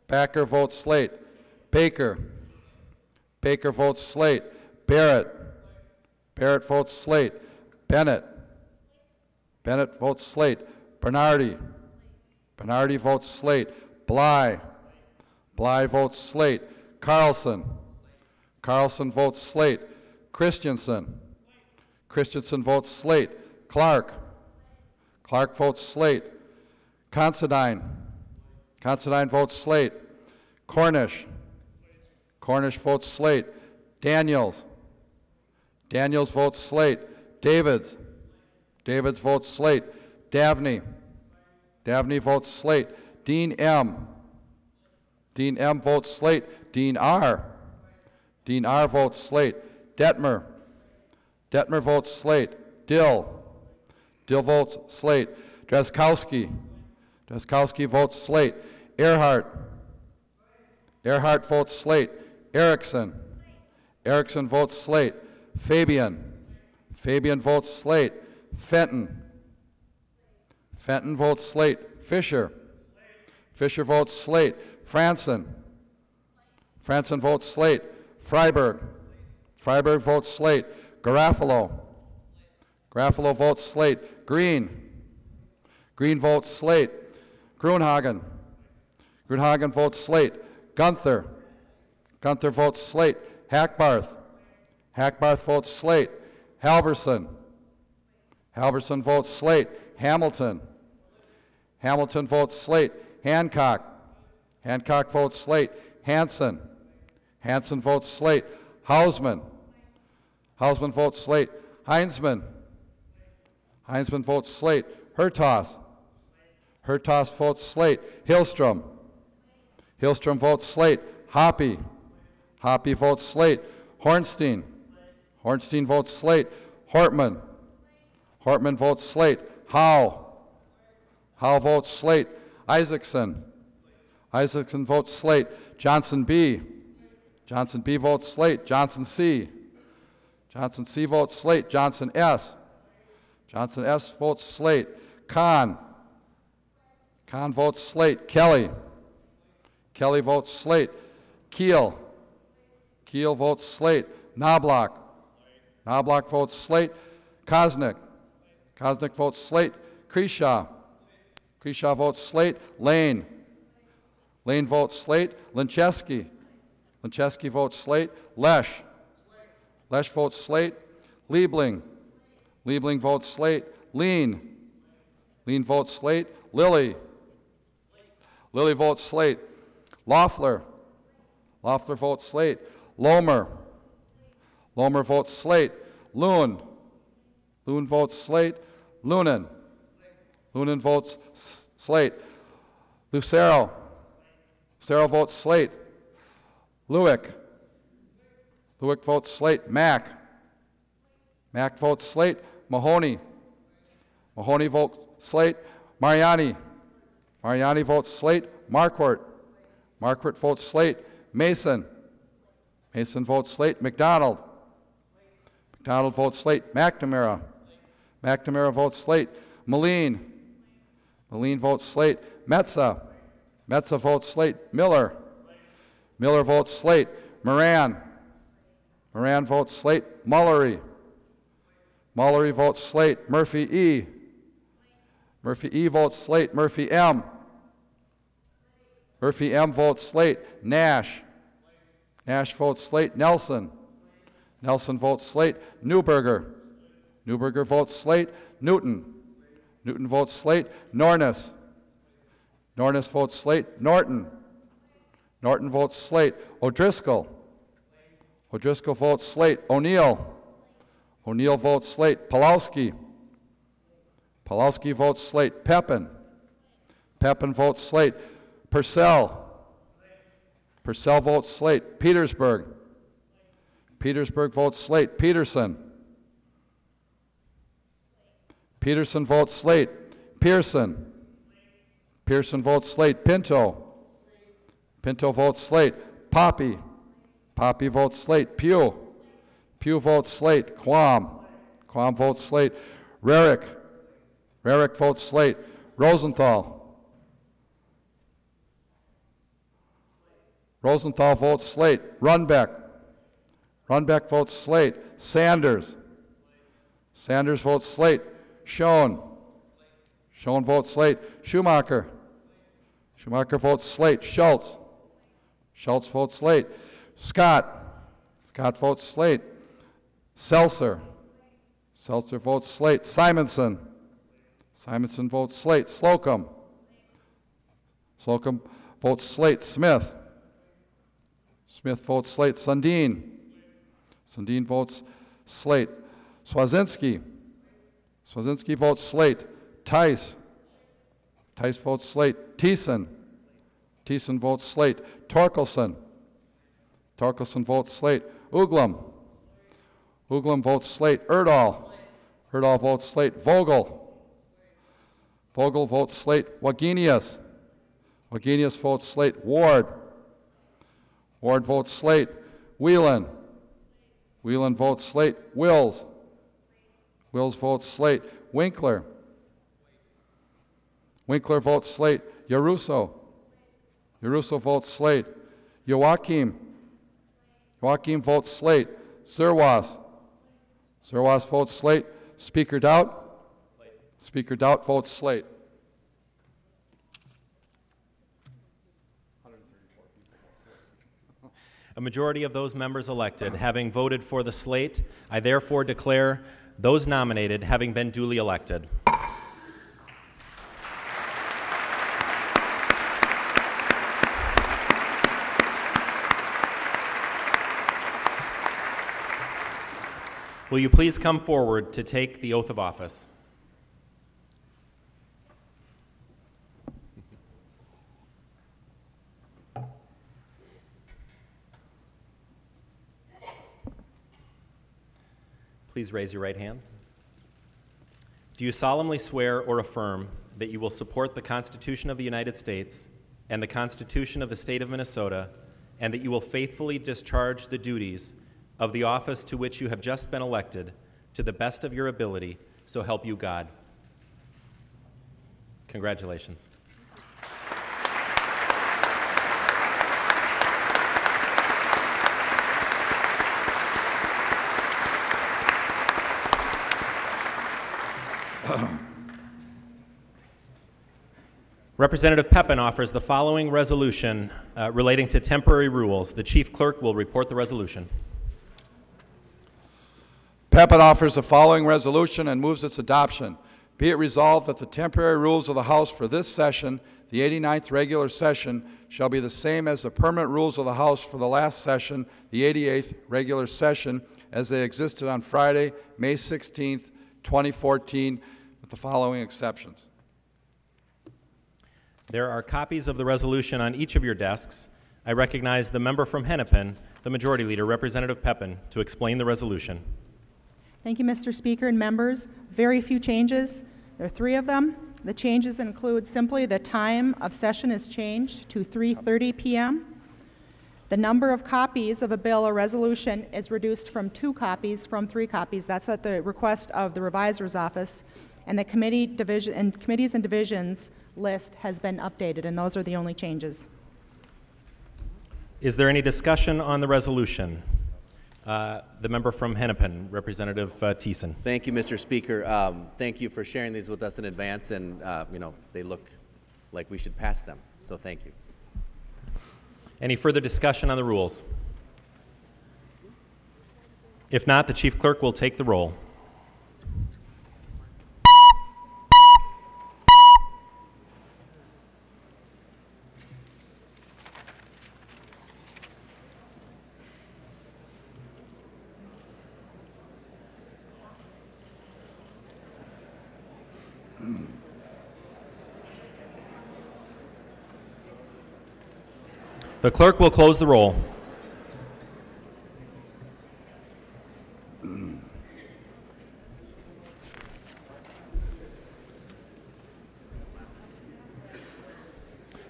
Packer votes slate. Baker. Baker votes slate. Barrett. Barrett votes slate. Bennett. Bennett votes slate. Bernardi. Bernardi votes slate. Bly. Bly votes slate. Carlson. Carlson votes slate. Christensen. Christensen votes slate. Clark. Clark votes slate. Considine. Considine votes slate. Cornish. Cornish votes slate. Daniels. Daniels votes slate. Davids. Davids votes slate. Davney. Davney votes slate. Dean M. Dean M votes slate. Dean R. Dean R votes slate. Detmer. Detmer votes slate. Dill. Dill votes slate. Drazkowski. Drazkowski votes slate. Earhart. Earhart votes slate. Erickson. Erickson votes slate. Fabian. Fabian votes slate. Fenton. Fenton votes slate. Fisher. Fisher votes slate. Franson. Franson votes slate. Freiberg. Freiberg votes slate. Garofalo. Garofalo votes slate. Green. Green votes slate. Grunhagen. Grunhagen votes slate. Gunther. Gunther votes slate. Hackbarth. Hackbarth votes slate. Halverson. Halverson votes slate. Hamilton. Hamilton votes slate. Hancock. Hancock votes slate. Hanson. Hanson votes slate. Hausman. Hausman votes slate. Heinzman. Heinzman votes slate. Hertos. Hertos votes slate. Hillstrom. Hillstrom votes slate. Hoppy. Hoppy votes slate. Hornstein. Hornstein votes slate. Hortman. Hortman votes slate. Howe. Howe votes slate. Isaacson. Isaacson votes slate. Johnson B. Johnson B votes slate. Johnson C. Johnson C votes slate. Johnson S. Johnson S votes slate. Kahn. Kahn votes slate. Kelly. Kelly votes slate. Keel. Keel votes slate. Knobloch. Knobloch votes slate. Kosnick. Kosnick votes slate. Kreshaw. Kreshaw votes slate. Lane. Lane votes slate. Lincheski. Lincheski votes slate. Lesh. Lesh votes slate. Liebling. Liebling votes slate. Lean. Lean votes slate. Lilly. Lilly votes slate. Loeffler. Loeffler votes slate. Lomer. Lomer votes slate. Loon. Loon votes slate. Lunan. Lunan votes slate. Lucero. Lucero votes slate. Lewick. Lewick votes slate. Mack. Mack votes slate. Mahoney. Mahoney votes slate. Mariani. Mariani votes slate. Marquardt. Marquardt votes slate. Mason. Mason votes slate. McDonald. McDonald votes slate. McNamara. McNamara votes slate. Moline. Moline votes slate. Metza. Metza votes slate. Miller. Miller votes slate. Moran. Moran votes slate. Mullery. Mullery votes slate. Murphy E. Murphy E votes slate. Murphy M. Murphy M votes slate. Nash. Nash votes slate. Nelson. Nelson votes slate. Newberger. Newberger votes slate. Newton. Newton votes slate. Nornis. Nornis votes slate. Norton. Norton votes slate. O'Driscoll. O'Driscoll votes slate. O'Neill. O'Neill votes slate. Pulowski. Pulowski votes slate. Pepin. Pepin votes slate. Purcell. Purcell votes slate. Petersburg. Petersburg votes slate. Peterson. Peterson votes slate. Pearson. Pearson votes slate. Pinto. Pinto votes slate. Poppy. Poppy votes slate. Pugh. Pugh votes slate. Quam. Quam votes slate. Rarick. Rarick votes slate. Rosenthal. Rosenthal votes slate. Runbeck. Runbeck votes slate. Sanders. Sanders votes slate. Schoen. Schoen votes slate. Schumacher. Schumacher votes slate. Schultz. Schultz votes slate. Scott. Scott votes slate. Seltzer. Seltzer votes slate. Simonson. Simonson votes slate. Slocum. Slocum votes slate. Smith. Smith votes slate. Sundin. Sundin votes slate. Swazinski. Swazinski votes slate. Tice. Tice votes slate. Thiessen. Thiessen votes slate. Torkelson. Torkelson votes slate. Uglum. Uglum votes slate. Erdahl. Erdahl votes slate. Vogel. Vogel votes slate. Wagenius. Wagenius votes slate. Ward. Ward votes slate. Whelan. Whelan votes slate. Wills. Wills votes slate. Winkler. Winkler votes slate. Yaruso. Yaruso votes slate. Joachim. Joachim votes slate. Zerwas. Zerwas votes slate. Speaker Doubt. Speaker Doubt votes slate. A majority of those members elected having voted for the slate, I therefore declare those nominated having been duly elected. Will you please come forward to take the oath of office? Please raise your right hand. Do you solemnly swear or affirm that you will support the Constitution of the United States and the Constitution of the State of Minnesota, and that you will faithfully discharge the duties of the office to which you have just been elected to the best of your ability, so help you God? Congratulations. Representative Pepin offers the following resolution relating to temporary rules. The Chief Clerk will report the resolution. Pepin offers the following resolution and moves its adoption. Be it resolved that the temporary rules of the House for this session, the 89th regular session, shall be the same as the permanent rules of the House for the last session, the 88th regular session, as they existed on Friday, May 16th, 2014, with the following exceptions. There are copies of the resolution on each of your desks. I recognize the member from Hennepin, the Majority Leader, Representative Pepin, to explain the resolution. Thank you, Mr. Speaker and members. Very few changes. There are 3 of them. The changes include simply the time of session is changed to 3:30 p.m. The number of copies of a bill or resolution is reduced from 2 copies from 3 copies. That's at the request of the Revisor's Office. And the committees and divisions list has been updated, and those are the only changes. Is there any discussion on the resolution? The member from Hennepin, Representative Thiessen. Thank you, Mr. Speaker. Thank you for sharing these with us in advance, and they look like we should pass them, so thank you. Any further discussion on the rules? If not, the Chief Clerk will take the roll. The clerk will close the roll.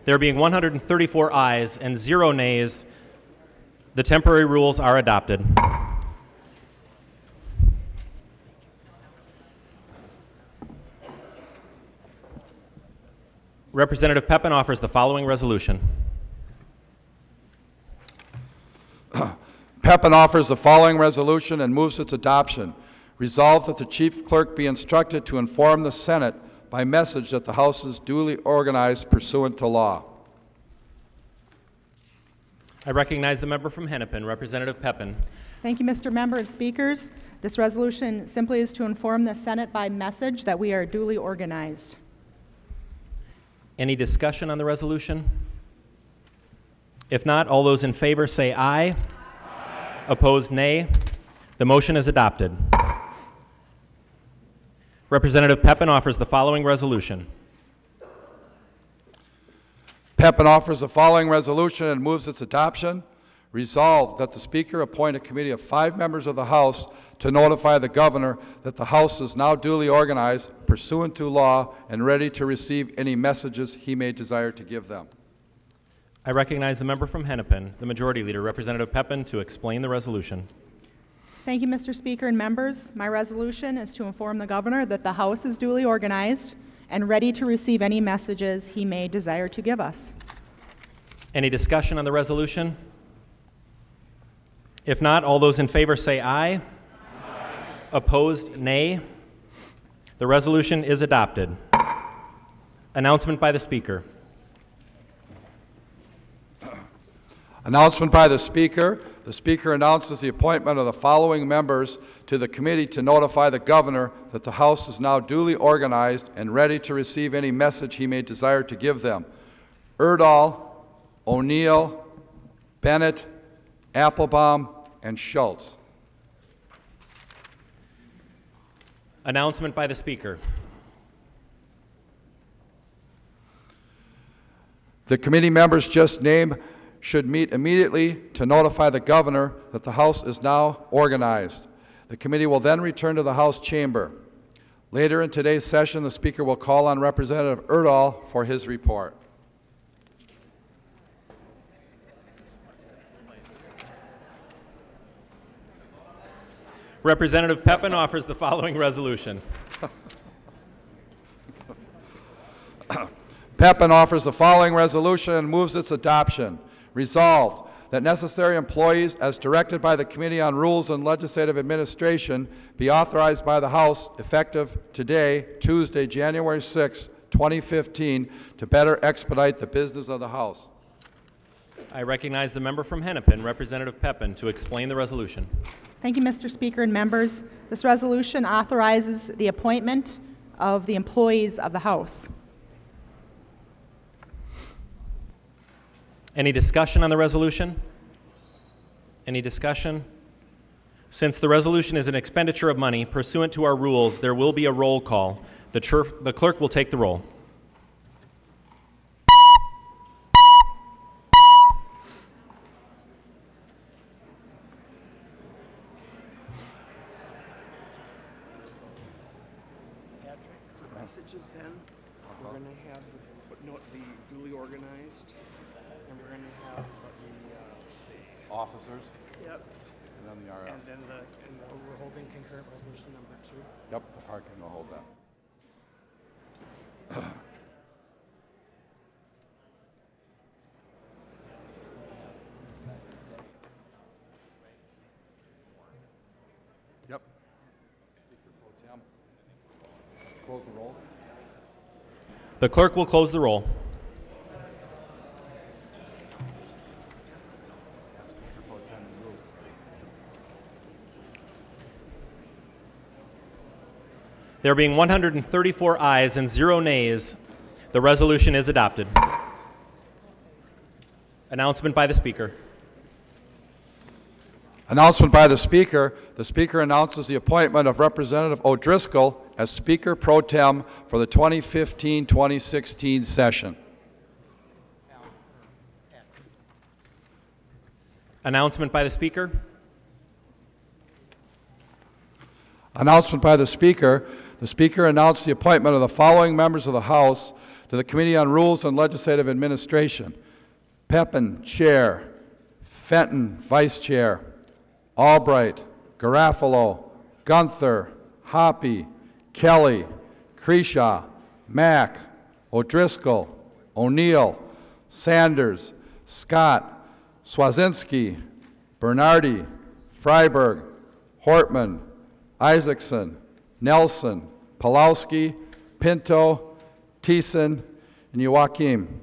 There being 134 ayes and 0 nays, the temporary rules are adopted. Representative Pepin offers the following resolution. Pepin offers the following resolution and moves its adoption. Resolved that the Chief Clerk be instructed to inform the Senate by message that the House is duly organized pursuant to law. I recognize the member from Hennepin, Representative Pepin. Thank you, Mr. Member and Speakers. This resolution simply is to inform the Senate by message that we are duly organized. Any discussion on the resolution? If not, all those in favor say aye. Opposed, nay. The motion is adopted. Representative Pepin offers the following resolution. Pepin offers the following resolution and moves its adoption. Resolved that the Speaker appoint a committee of 5 members of the House to notify the Governor that the House is now duly organized pursuant to law and ready to receive any messages he may desire to give them. I recognize the member from Hennepin, the Majority Leader, Representative Pepin, to explain the resolution. Thank you, Mr. Speaker and members. My resolution is to inform the Governor that the House is duly organized and ready to receive any messages he may desire to give us. Any discussion on the resolution? If not, all those in favor say aye. Opposed, nay. The resolution is adopted. Announcement by the Speaker. Announcement by the Speaker. The Speaker announces the appointment of the following members to the committee to notify the Governor that the House is now duly organized and ready to receive any message he may desire to give them. Erdahl, O'Neill, Bennett, Applebaum, and Schultz. Announcement by the Speaker. The committee members just named should meet immediately to notify the Governor that the House is now organized. The committee will then return to the House chamber. Later in today's session, the Speaker will call on Representative Erdahl for his report. Representative Pepin offers the following resolution. Pepin offers the following resolution and moves its adoption. Resolved, that necessary employees, as directed by the Committee on Rules and Legislative Administration, be authorized by the House effective today, Tuesday, January 6, 2015, to better expedite the business of the House. I recognize the member from Hennepin, Representative Pepin, to explain the resolution. Thank you, Mr. Speaker and members. This resolution authorizes the appointment of the employees of the House. Any discussion on the resolution? Any discussion? Since the resolution is an expenditure of money, pursuant to our rules, there will be a roll call. The clerk will take the roll. Messages then, we're going to have the duly organized, and we're going to have let's see. Officers? Yep. And then the RS. And then we're holding concurrent resolution number 2. Yep, the parking will hold that. Yep. Speaker Pro Tem. Close the roll. The clerk will close the roll. There being 134 ayes and 0 nays, the resolution is adopted. Announcement by the Speaker. Announcement by the Speaker. The Speaker announces the appointment of Representative O'Driscoll as Speaker Pro Tem for the 2015-2016 session. Announcement by the Speaker. Announcement by the Speaker. The Speaker announced the appointment of the following members of the House to the Committee on Rules and Legislative Administration. Pepin, Chair. Fenton, Vice Chair. Albright, Garofalo, Gunther, Hoppy, Kelly, Creshaw, Mack, O'Driscoll, O'Neill, Sanders, Scott, Swazinski, Bernardi, Freiberg, Hortman, Isaacson, Nelson, Pawlowski, Pinto, Thiessen, and Joachim.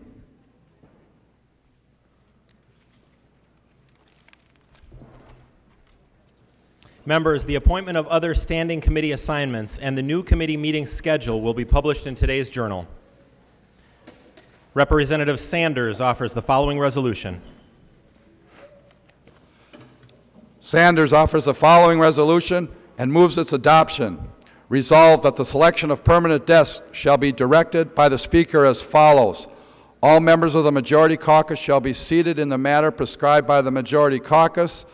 Members, the appointment of other standing committee assignments and the new committee meeting schedule will be published in today's journal. Representative Sanders offers the following resolution. Sanders offers the following resolution and moves its adoption. Resolved that the selection of permanent desks shall be directed by the Speaker as follows. All members of the Majority Caucus shall be seated in the manner prescribed by the Majority Caucus.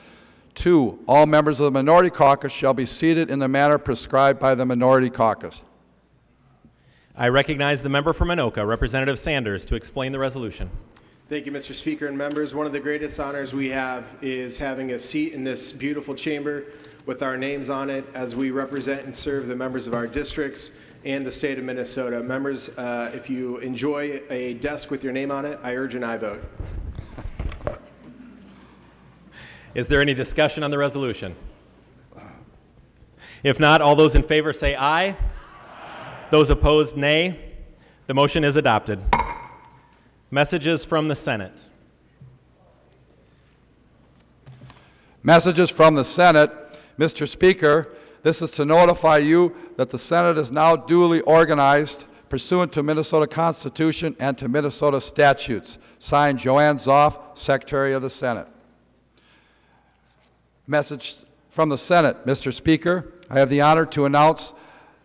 2, all members of the Minority Caucus shall be seated in the manner prescribed by the Minority Caucus. I recognize the member from Anoka, Representative Sanders, to explain the resolution. Thank you, Mr. Speaker and members. One of the greatest honors we have is having a seat in this beautiful chamber with our names on it as we represent and serve the members of our districts and the state of Minnesota. Members, if you enjoy a desk with your name on it, I urge an aye vote. Is there any discussion on the resolution? If not, all those in favor say aye. Aye. Those opposed, nay. The motion is adopted. Messages from the Senate. Messages from the Senate. Mr. Speaker, this is to notify you that the Senate is now duly organized pursuant to Minnesota Constitution and to Minnesota statutes. Signed, Joanne Zoff, Secretary of the Senate. Message from the Senate. Mr. Speaker, I have the honor to announce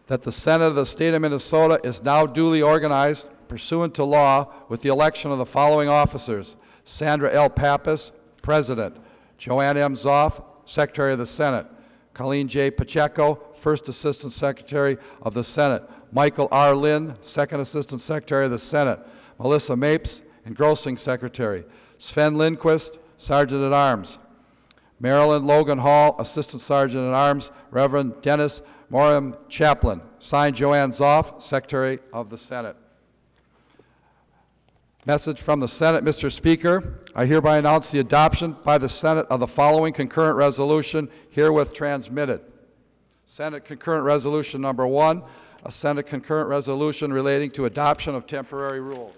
that the Senate of the State of Minnesota is now duly organized pursuant to law with the election of the following officers. Sandra L. Pappas, President. Joanne M. Zoff, Secretary of the Senate. Colleen J. Pacheco, First Assistant Secretary of the Senate. Michael R. Lynn, Second Assistant Secretary of the Senate. Melissa Mapes, Engrossing Secretary. Sven Lindquist, Sergeant at Arms. Marilyn Logan Hall, Assistant Sergeant at Arms. Reverend Dennis Moram, Chaplain. Signed, Joanne Zoff, Secretary of the Senate. Message from the Senate. Mr. Speaker, I hereby announce the adoption by the Senate of the following concurrent resolution herewith transmitted. Senate Concurrent Resolution Number 1, a Senate concurrent resolution relating to adoption of temporary rules.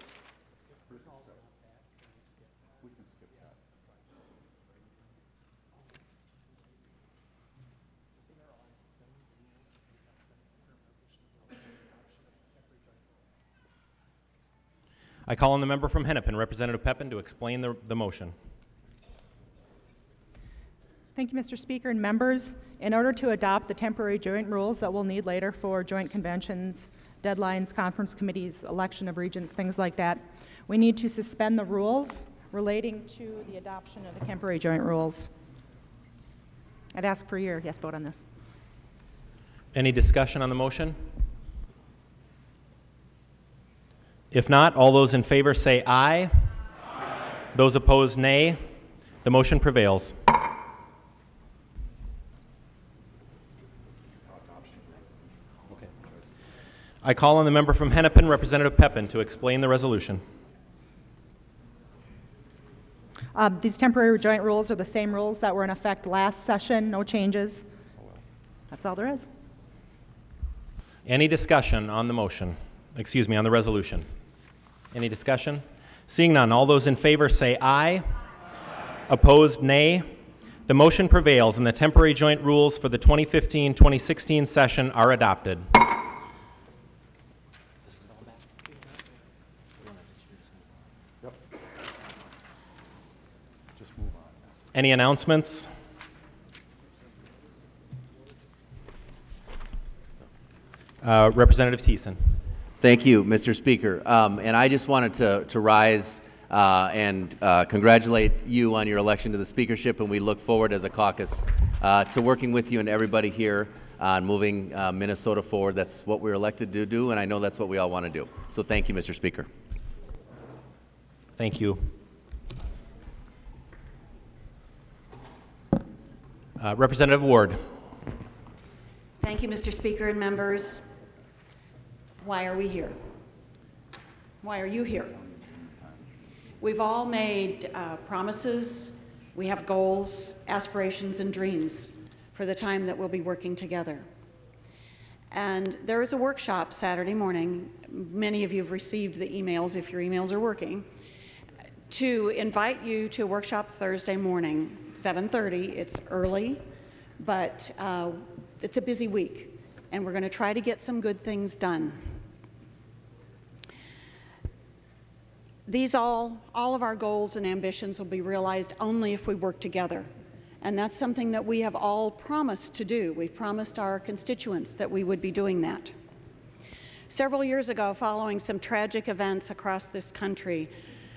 I call on the member from Hennepin, Representative Pepin, to explain the motion. Thank you, Mr. Speaker and members. In order to adopt the temporary joint rules that we'll need later for joint conventions, deadlines, conference committees, election of regents, things like that, we need to suspend the rules relating to the adoption of the temporary joint rules. I'd ask for your yes vote on this. Any discussion on the motion? If not, all those in favor say aye. Aye. Those opposed, nay. The motion prevails. I call on the member from Hennepin, Representative Pepin, to explain the resolution. These temporary joint rules are the same rules that were in effect last session, no changes. That's all there is. Any discussion on the motion? Excuse me, on the resolution? Any discussion? Seeing none, all those in favor say aye. Aye. Opposed, nay. The motion prevails and the temporary joint rules for the 2015-2016 session are adopted. Any announcements? Representative Thiessen. Thank you, Mr. Speaker. And I just wanted to rise and congratulate you on your election to the speakership, and we look forward as a caucus to working with you and everybody here on moving Minnesota forward. That's what we're elected to do, and I know that's what we all want to do. So thank you, Mr. Speaker. Thank you. Representative Ward. Thank you, Mr. Speaker and members. Why are we here? Why are you here? We've all made promises. We have goals, aspirations, and dreams for the time that we'll be working together. And there is a workshop Saturday morning. Many of you have received the emails, if your emails are working, to invite you to a workshop Thursday morning, 7:30. It's early, but it's a busy week, and we're going to try to get some good things done. All of our goals and ambitions will be realized only if we work together. And that's something that we have all promised to do. We've promised our constituents that we would be doing that. Several years ago, following some tragic events across this country,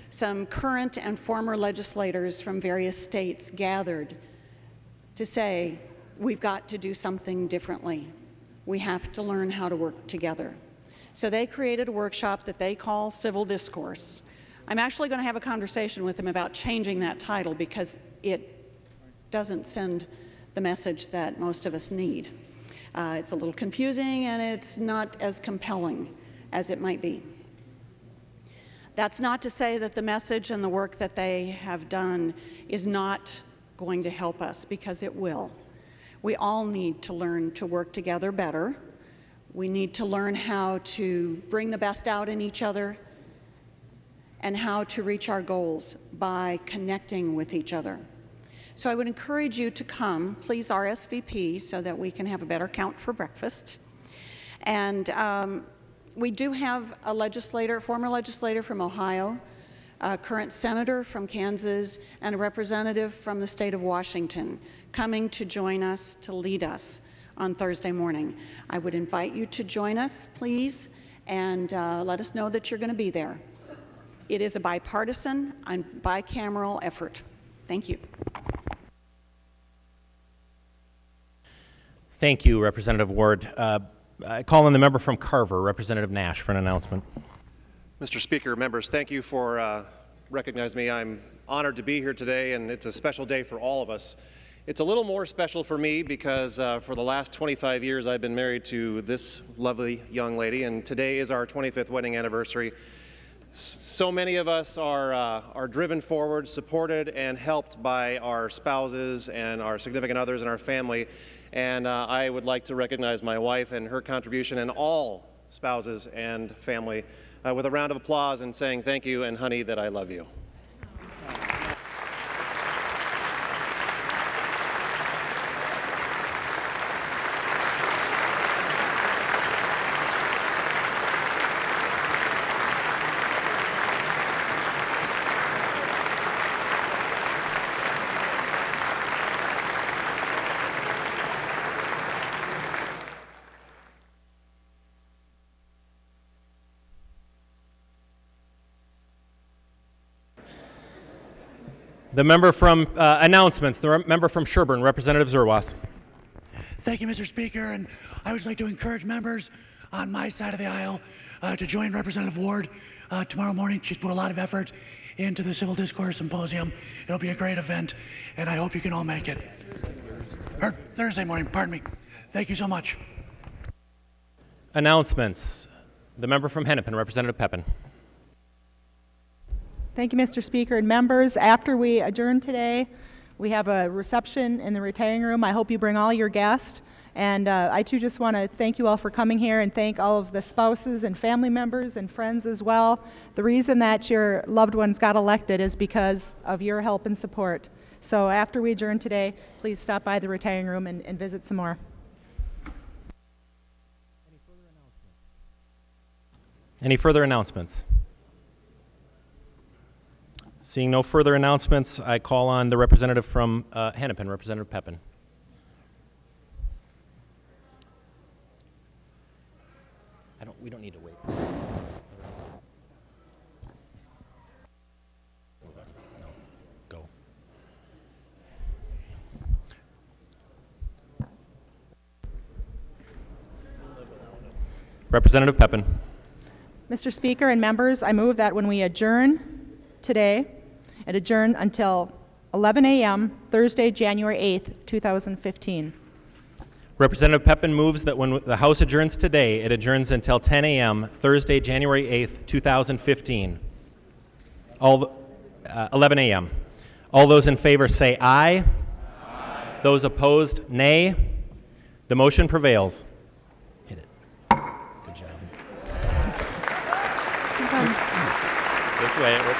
some current and former legislators from various states gathered to say, we've got to do something differently. We have to learn how to work together. So they created a workshop that they call Civil Discourse. I'm actually going to have a conversation with them about changing that title because it doesn't send the message that most of us need. It's a little confusing and it's not as compelling as it might be. That's not to say that the message and the work that they have done is not going to help us, because it will. We all need to learn to work together better. We need to learn how to bring the best out in each other and how to reach our goals by connecting with each other. So I would encourage you to come. Please RSVP so that we can have a better count for breakfast. And we do have a former legislator from Ohio, a current senator from Kansas, and a representative from the state of Washington coming to join us, to lead us on Thursday morning. I would invite you to join us, please, and let us know that you're going to be there. It is a bipartisan and bicameral effort. Thank you. Thank you, Representative Ward. I call on the member from Carver, Representative Nash, for an announcement. Mr. Speaker, members, thank you for recognizing me. I'm honored to be here today, and it's a special day for all of us. It's a little more special for me because for the last 25 years I've been married to this lovely young lady, and today is our 25th wedding anniversary. So many of us are driven forward, supported, and helped by our spouses and our significant others and our family. And I would like to recognize my wife and her contribution and all spouses and family with a round of applause and saying thank you, and honey, that I love you. The member from announcements, the member from Sherburne, Representative Zerwas. Thank you, Mr. Speaker, and I would like to encourage members on my side of the aisle to join Representative Ward tomorrow morning. She's put a lot of effort into the Civil Discourse Symposium. It'll be a great event, and I hope you can all make it. Or Thursday morning, pardon me. Thank you so much. Announcements. The member from Hennepin, Representative Pepin. Thank you, Mr. Speaker and members. After we adjourn today, we have a reception in the retiring room. I hope you bring all your guests. And I too just want to thank you all for coming here and thank all of the spouses and family members and friends as well. The reason that your loved ones got elected is because of your help and support. So after we adjourn today, please stop by the retiring room and visit some more. Any further announcements? Seeing no further announcements, I call on the representative from Hennepin, Representative Pepin. We don't need to wait for that. No, go. Representative Pepin. Mr. Speaker and members, I move that when we adjourn today, and adjourn until 11 a.m. Thursday, January 8th, 2015. Representative Pepin moves that when the House adjourns today, it adjourns until 10 a.m. Thursday, January 8th, 2015. 11 a.m. All those in favor say aye. Aye. Those opposed, nay. The motion prevails. Hit it. Good job. This way.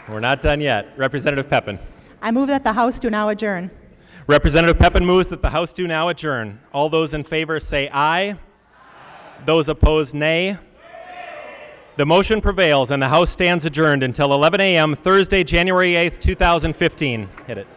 We're not done yet. Representative Pepin. I move that the House do now adjourn. Representative Pepin moves that the House do now adjourn. All those in favor say aye. Aye. Those opposed, nay. The motion prevails and the House stands adjourned until 11 a.m. Thursday, January 8th, 2015. Hit it.